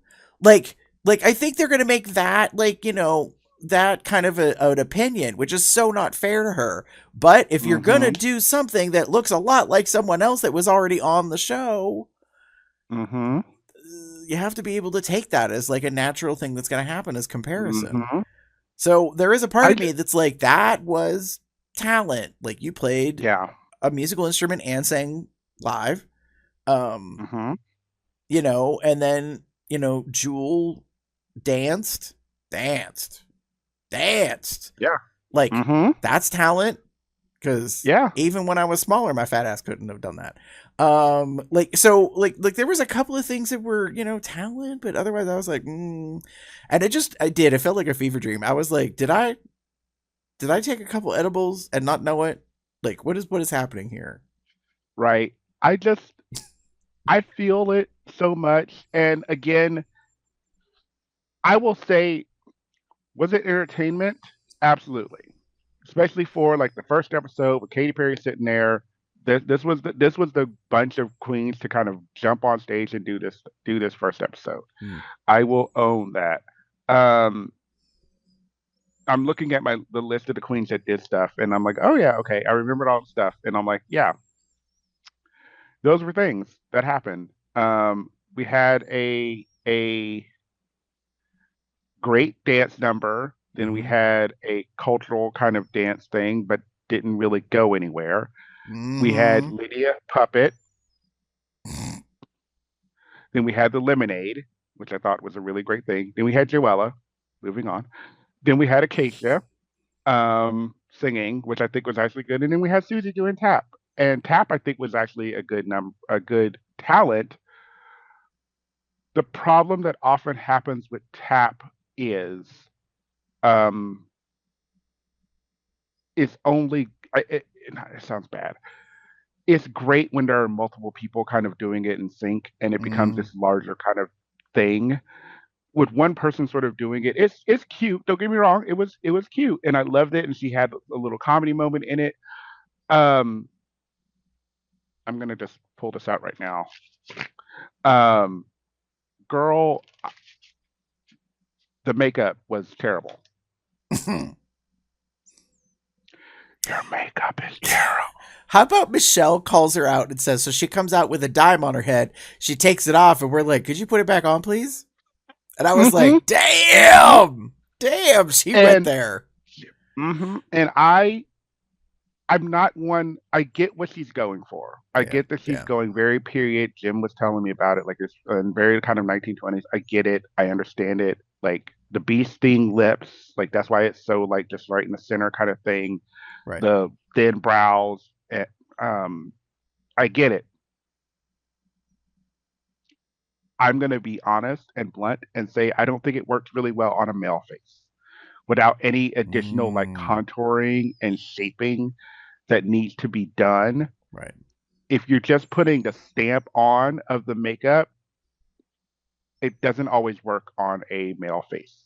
Speaker 1: Like I think they're going to make that, like, that kind of an opinion, which is so not fair to her. But if you're going to do something that looks a lot like someone else that was already on the show, you have to be able to take that as like a natural thing that's going to happen as comparison. So there is a part of me that's like, that was talent. Like, you played a musical instrument and sang live. And then, Jewel danced. Yeah. Like, that's talent. Because even when I was smaller, my fat ass couldn't have done that. Like there was a couple of things that were, talent, but otherwise I was like, and it felt like a fever dream. I was like, did I take a couple edibles and not know it? Like, what is happening here?
Speaker 2: Right. I feel it so much. And again, I will say, was it entertainment? Absolutely. Especially for like the first episode with Katy Perry sitting there. This was the bunch of queens to kind of jump on stage and do this first episode. I will own that. I'm looking at the list of the queens that did stuff, and I'm like, oh yeah, okay, I remembered all the stuff, and I'm like, yeah, those were things that happened. We had a great dance number. Then we had a cultural kind of dance thing, but didn't really go anywhere. We had Lydia Puppet. Then we had the Lemonade, which I thought was a really great thing. Then we had Joella. Moving on. Then we had Acacia singing, which I think was actually good. And then we had Susie doing tap. And tap, I think, was actually a good talent. The problem that often happens with tap is it's only it sounds bad. It's great when there are multiple people kind of doing it in sync and it becomes this larger kind of thing. With one person sort of doing it, it's cute. Don't get me wrong, it was cute and I loved it, and she had a little comedy moment in it. I'm gonna just pull this out right now. Girl, the makeup was terrible. Your makeup is terrible.
Speaker 1: How about Michelle calls her out and says, so she comes out with a dime on her head, she takes it off, and we're like, could you put it back on, please? And I was like, damn, she went there.
Speaker 2: And I'm not one, I get what she's going for. I get that she's going very period. Jim was telling me about it, like it's very kind of 1920s. I get it. I understand it. Like the bee sting lips, like that's why it's so like just right in the center kind of thing.
Speaker 1: Right.
Speaker 2: The thin brows. I get it. I'm going to be honest and blunt and say I don't think it worked really well on a male face without any additional like contouring and shaping that needs to be done.
Speaker 1: Right.
Speaker 2: If you're just putting the stamp on of the makeup, it doesn't always work on a male face.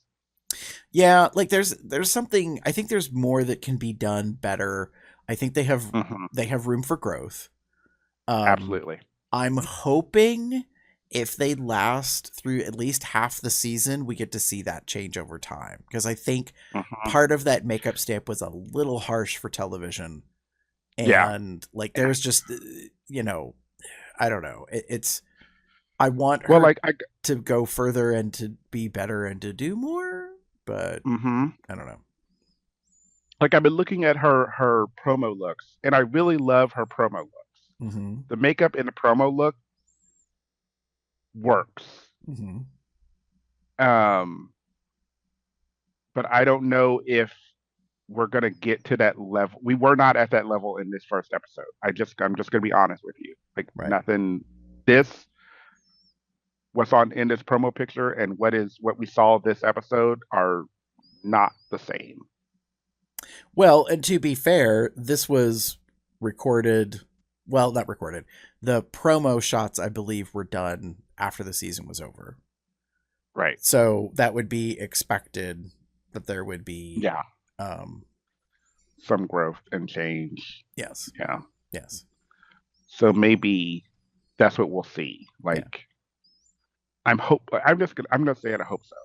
Speaker 1: Yeah, like there's something, I think there's more that can be done better. I think they have room for growth.
Speaker 2: Absolutely.
Speaker 1: I'm hoping if they last through at least half the season, we get to see that change over time. Because I think part of that makeup stamp was a little harsh for television. And like there's just, I don't know. I want her to go further and to be better and to do more, but I don't know.
Speaker 2: Like I've been looking at her promo looks, and I really love her promo looks. The makeup in the promo look works. But I don't know if we're gonna get to that level. We were not at that level in this first episode. I'm just gonna be honest with you. Like nothing. What's on in this promo picture and what we saw this episode are not the same.
Speaker 1: Well, and to be fair, this was recorded. Well, not recorded. The promo shots, I believe, were done after the season was over.
Speaker 2: Right.
Speaker 1: So that would be expected that there would be
Speaker 2: some growth and change.
Speaker 1: Yes.
Speaker 2: Yeah.
Speaker 1: Yes.
Speaker 2: So maybe that's what we'll see. Like, I'm gonna say it. I hope so,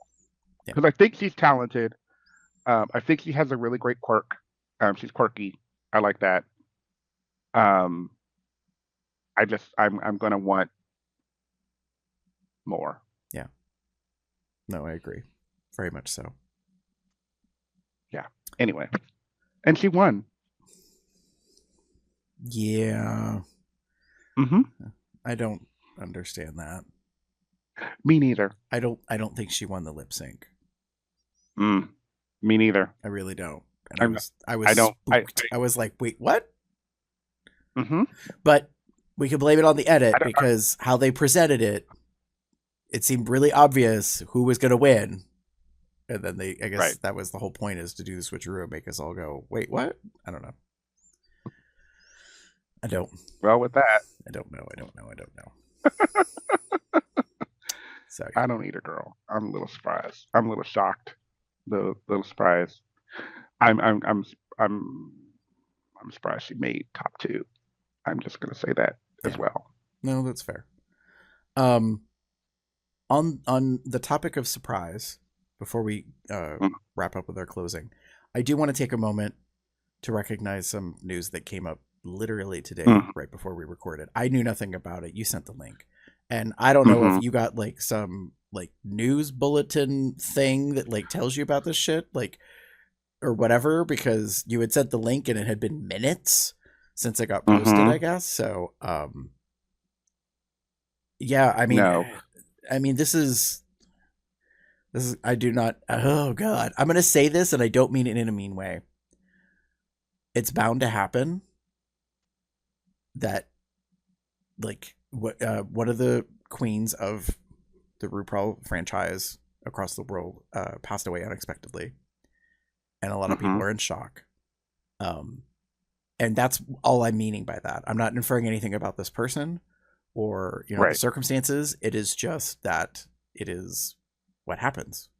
Speaker 2: because I think she's talented. I think she has a really great quirk. She's quirky. I like that. I'm gonna want more.
Speaker 1: Yeah. No, I agree. Very much so.
Speaker 2: Yeah. Anyway, and she won.
Speaker 1: Yeah. I don't understand that.
Speaker 2: Me neither.
Speaker 1: I don't think she won the lip sync.
Speaker 2: Me neither.
Speaker 1: I really don't. And I was
Speaker 2: don't.
Speaker 1: I was like, wait, what?
Speaker 2: Mm-hmm.
Speaker 1: But we can blame it on the edit
Speaker 2: I don't-
Speaker 1: because how they presented it, it seemed really obvious who was going to win. And then I guess
Speaker 2: Right.
Speaker 1: that was the whole point, is to do the switcheroo and make us all go, wait, what? I don't know.
Speaker 2: Well, with that,
Speaker 1: I don't know. So
Speaker 2: I don't need a girl. I'm a little surprised. I'm a little shocked. Little surprised. I'm surprised she made top 2. I'm just gonna say that as well.
Speaker 1: no, that's fair. On the topic of surprise, before we wrap up with our closing, I do want to take a moment to recognize some news that came up literally today, right before we recorded. I knew nothing about it. You sent the link, and I don't know if you got like some like news bulletin thing that like tells you about this shit, like, or whatever, because you had sent the link and it had been minutes since it got posted, I guess. So, yeah, I mean,
Speaker 2: No.
Speaker 1: this is, I do not, oh God, I'm going to say this and I don't mean it in a mean way. It's bound to happen that like one of the queens of the RuPaul franchise across the world passed away unexpectedly. And a lot of people are in shock. And that's all I'm meaning by that. I'm not inferring anything about this person or, you know, the circumstances. It is just that it is what happens.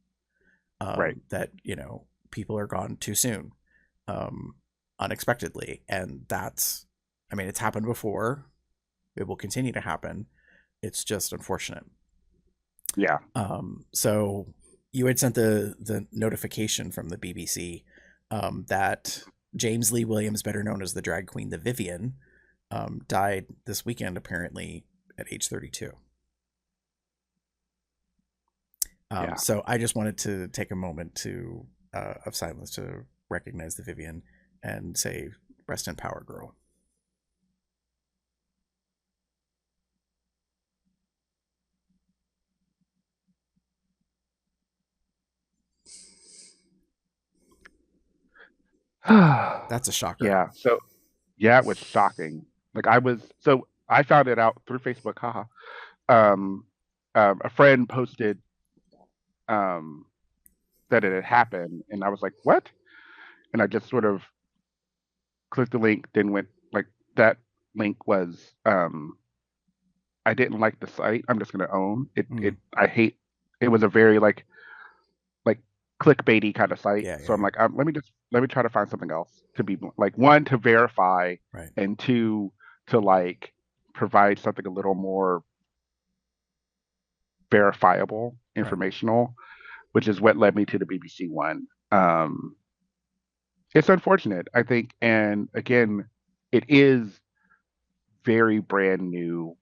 Speaker 1: That, you know, people are gone too soon, unexpectedly. And that's, I mean, it's happened before. It will continue to happen. It's just unfortunate.
Speaker 2: Yeah.
Speaker 1: So you had sent the notification from the BBC that James Lee Williams, better known as the drag queen, the Vivian, died this weekend, apparently at age 32. So I just wanted to take a moment of silence to recognize the Vivian and say, rest in power, girl. That's a shocker.
Speaker 2: Yeah. So, yeah, it was shocking. Like I found it out through Facebook. Haha. A friend posted that it had happened, and I was like, "What?" And I just sort of clicked the link, then went like that link was. I didn't like the site. I'm just gonna own it. I hate. It was a very like clickbaity kind of site. So I'm like, let me try to find something else to be like, one, to verify, and two, to like provide something a little more verifiable, informational, which is what led me to the BBC one. It's unfortunate, I think, and again, it is very brand new.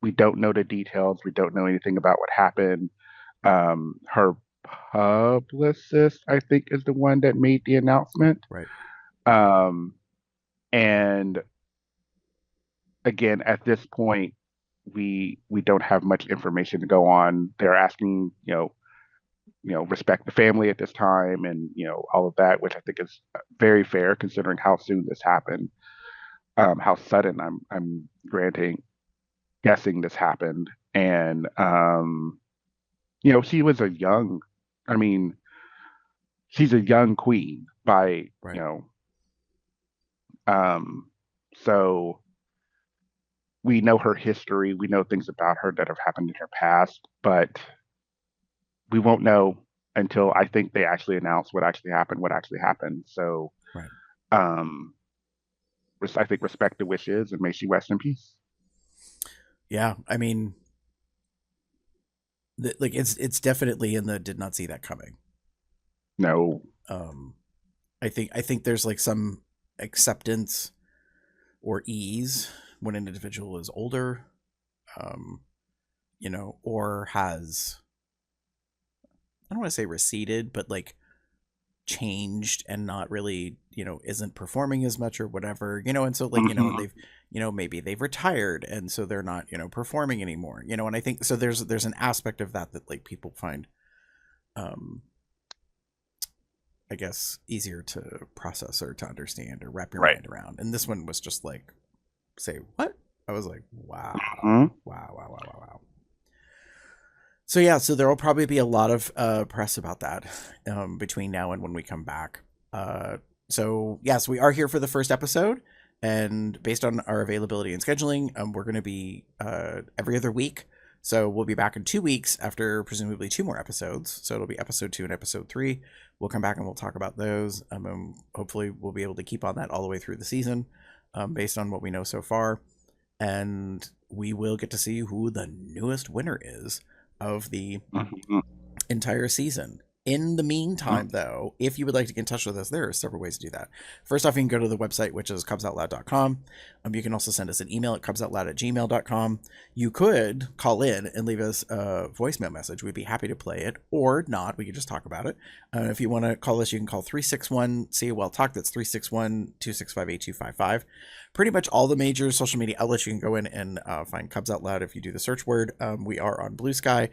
Speaker 2: We don't know the details. We don't know anything about what happened. Her publicist, I think, is the one that made the announcement. And again, at this point, we don't have much information to go on. They're asking, respect the family at this time, and all of that, which I think is very fair considering how soon this happened, how sudden. I'm guessing this happened, and she was she's a young queen by, so we know her history, we know things about her that have happened in her past, but we won't know until I think they actually announce what actually happened. So, I think respect the wishes and may she rest in peace.
Speaker 1: Yeah, I mean, like it's definitely in the did not see that coming.
Speaker 2: No.
Speaker 1: I think there's like some acceptance or ease when an individual is older, or has, I don't want to say receded, but like changed and not really, isn't performing as much or whatever, and so like, they've, maybe they've retired and so they're not, performing anymore, and I think so there's an aspect of that like people find, I guess, easier to process or to understand or wrap your mind around. And this one was just like, say, what? I was like, wow.
Speaker 2: Mhm.
Speaker 1: Wow. So yeah, so there will probably be a lot of press about that between now and when we come back. So yes, we are here for the first episode, and based on our availability and scheduling, we're going to be every other week. So we'll be back in 2 weeks after presumably 2 more episodes. So it'll be episode 2 and episode 3. We'll come back and we'll talk about those. Hopefully we'll be able to keep on that all the way through the season, based on what we know so far. And we will get to see who the newest winner is of the
Speaker 2: Mhm.
Speaker 1: entire season. In the meantime, though, if you would like to get in touch with us, there are several ways to do that. First off, you can go to the website, which is cubsoutloud.com. You can also send us an email at cubsoutloud@gmail.com. You could call in and leave us a voicemail message. We'd be happy to play it, or not. We could just talk about it. If you want to call us, you can call 361-COL Talk. That's 361-265-8255. Pretty much all the major social media outlets, you can go in and find Cubs Out Loud if you do the search word. We are on Blue Sky.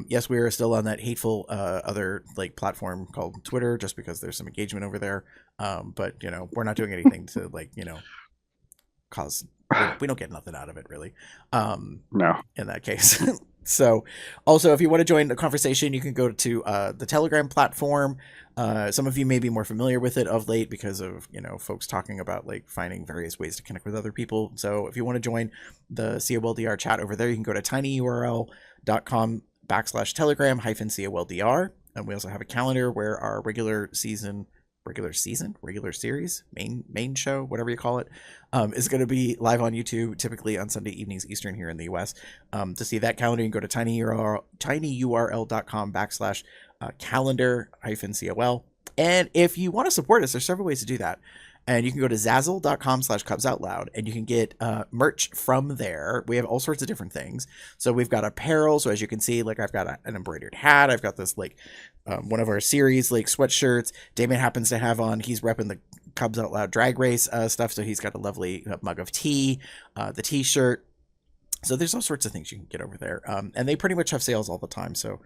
Speaker 1: Yes, we are still on that hateful other like platform called Twitter, just because there's some engagement over there. But we're not doing anything to cause. We don't get nothing out of it, really.
Speaker 2: No.
Speaker 1: In that case. So also, if you want to join the conversation, you can go to the Telegram platform. Some of you may be more familiar with it of late because of folks talking about like finding various ways to connect with other people. So if you want to join the COLDR chat over there, you can go to tinyurl.com/telegram-COLDR. And we also have a calendar where our regular series, main show, whatever you call it, is going to be live on YouTube, typically on Sunday evenings Eastern here in the US. To see that calendar, you can go to tinyurl.com/calendar-COL. And if you want to support us, there's several ways to do that. And you can go to zazzle.com/cubsoutloud and you can get merch from there. We have all sorts of different things. So we've got apparel. So as you can see, like I've got an embroidered hat. I've got this like one of our series like sweatshirts. Damon happens to have on, he's repping the Cubs Out Loud drag race stuff. So he's got a lovely mug of tea, the t-shirt. So there's all sorts of things you can get over there. And they pretty much have sales all the time. So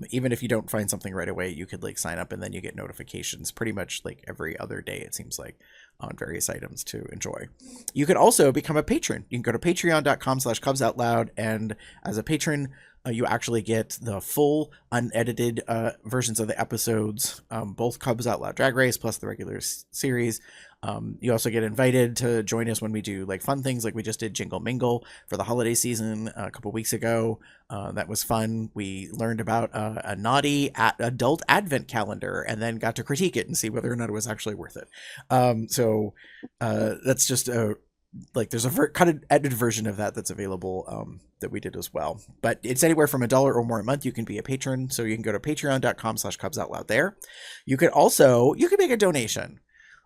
Speaker 1: even if you don't find something right away, you could like sign up and then you get notifications pretty much like every other day, it seems like, on various items to enjoy. You can also become a patron. You can go to patreon.com/cubsoutloud. And as a patron, you actually get the full unedited versions of the episodes, both Cubs Out Loud Drag Race plus the regular series. You also get invited to join us when we do like fun things, like we just did Jingle Mingle for the holiday season a couple weeks ago. That was fun. We learned about a naughty adult advent calendar and then got to critique it and see whether or not it was actually worth it. So that's just like there's a cut edited version of that's available that we did as well. But it's anywhere from $1 or more a month. You can be a patron. So you can go to patreon.com/cubsoutloud there. You can make a donation.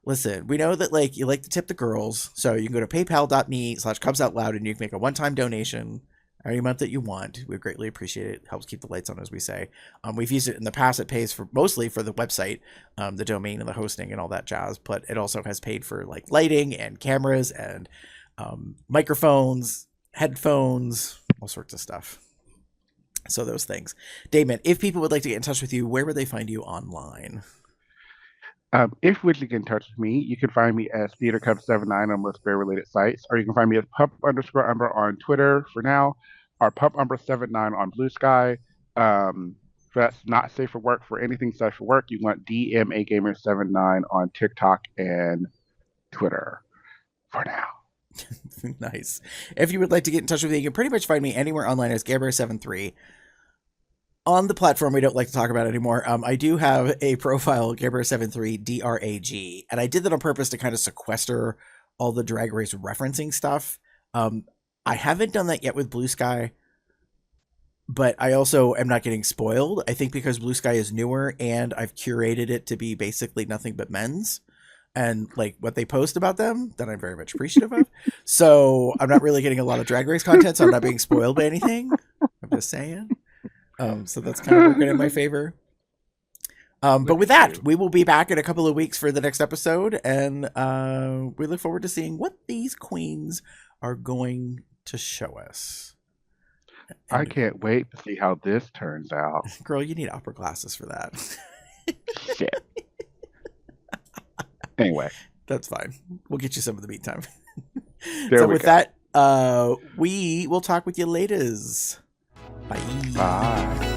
Speaker 1: Listen, we know that like you like to tip the girls, so you can go to paypal.me/cubsoutloud and you can make a one-time donation every month that you want. We greatly appreciate it. It helps keep the lights on, as we say. We've used it in the past. It pays for mostly for the website, the domain and the hosting and all that jazz, but it also has paid for like lighting and cameras and microphones, headphones, all sorts of stuff. So those things. Damon, if people would like to get in touch with you, where would they find you online?
Speaker 2: If you would like to get in touch with me, you can find me as TheaterCub79 on most bear-related sites, or you can find me as pup_umber on Twitter for now, or pup_umber79 on Blue Sky. That's not safe for work. For anything safe for work, you want DMAGamer79 on TikTok and Twitter for now.
Speaker 1: Nice. If you would like to get in touch with me, you can pretty much find me anywhere online as Gabriel73. On the platform we don't like to talk about anymore, I do have a profile, Gabriel73 DRAG, and I did that on purpose to kind of sequester all the Drag Race referencing stuff. I haven't done that yet with Blue Sky, but I also am not getting spoiled. I think because Blue Sky is newer and I've curated it to be basically nothing but men's and like what they post about them that I'm very much appreciative of. So I'm not really getting a lot of Drag Race content, so I'm not being spoiled by anything. I'm just saying. So that's kind of working in my favor. But with that, we will be back in a couple of weeks for the next episode, and we look forward to seeing what these queens are going to show us.
Speaker 2: I can't wait to see how this turns out.
Speaker 1: Girl, you need opera glasses for that.
Speaker 2: Shit. Anyway.
Speaker 1: That's fine. We'll get you some in the meantime.
Speaker 2: There
Speaker 1: So
Speaker 2: we
Speaker 1: with
Speaker 2: go.
Speaker 1: that, We will talk with you laters. Bye.
Speaker 2: Bye.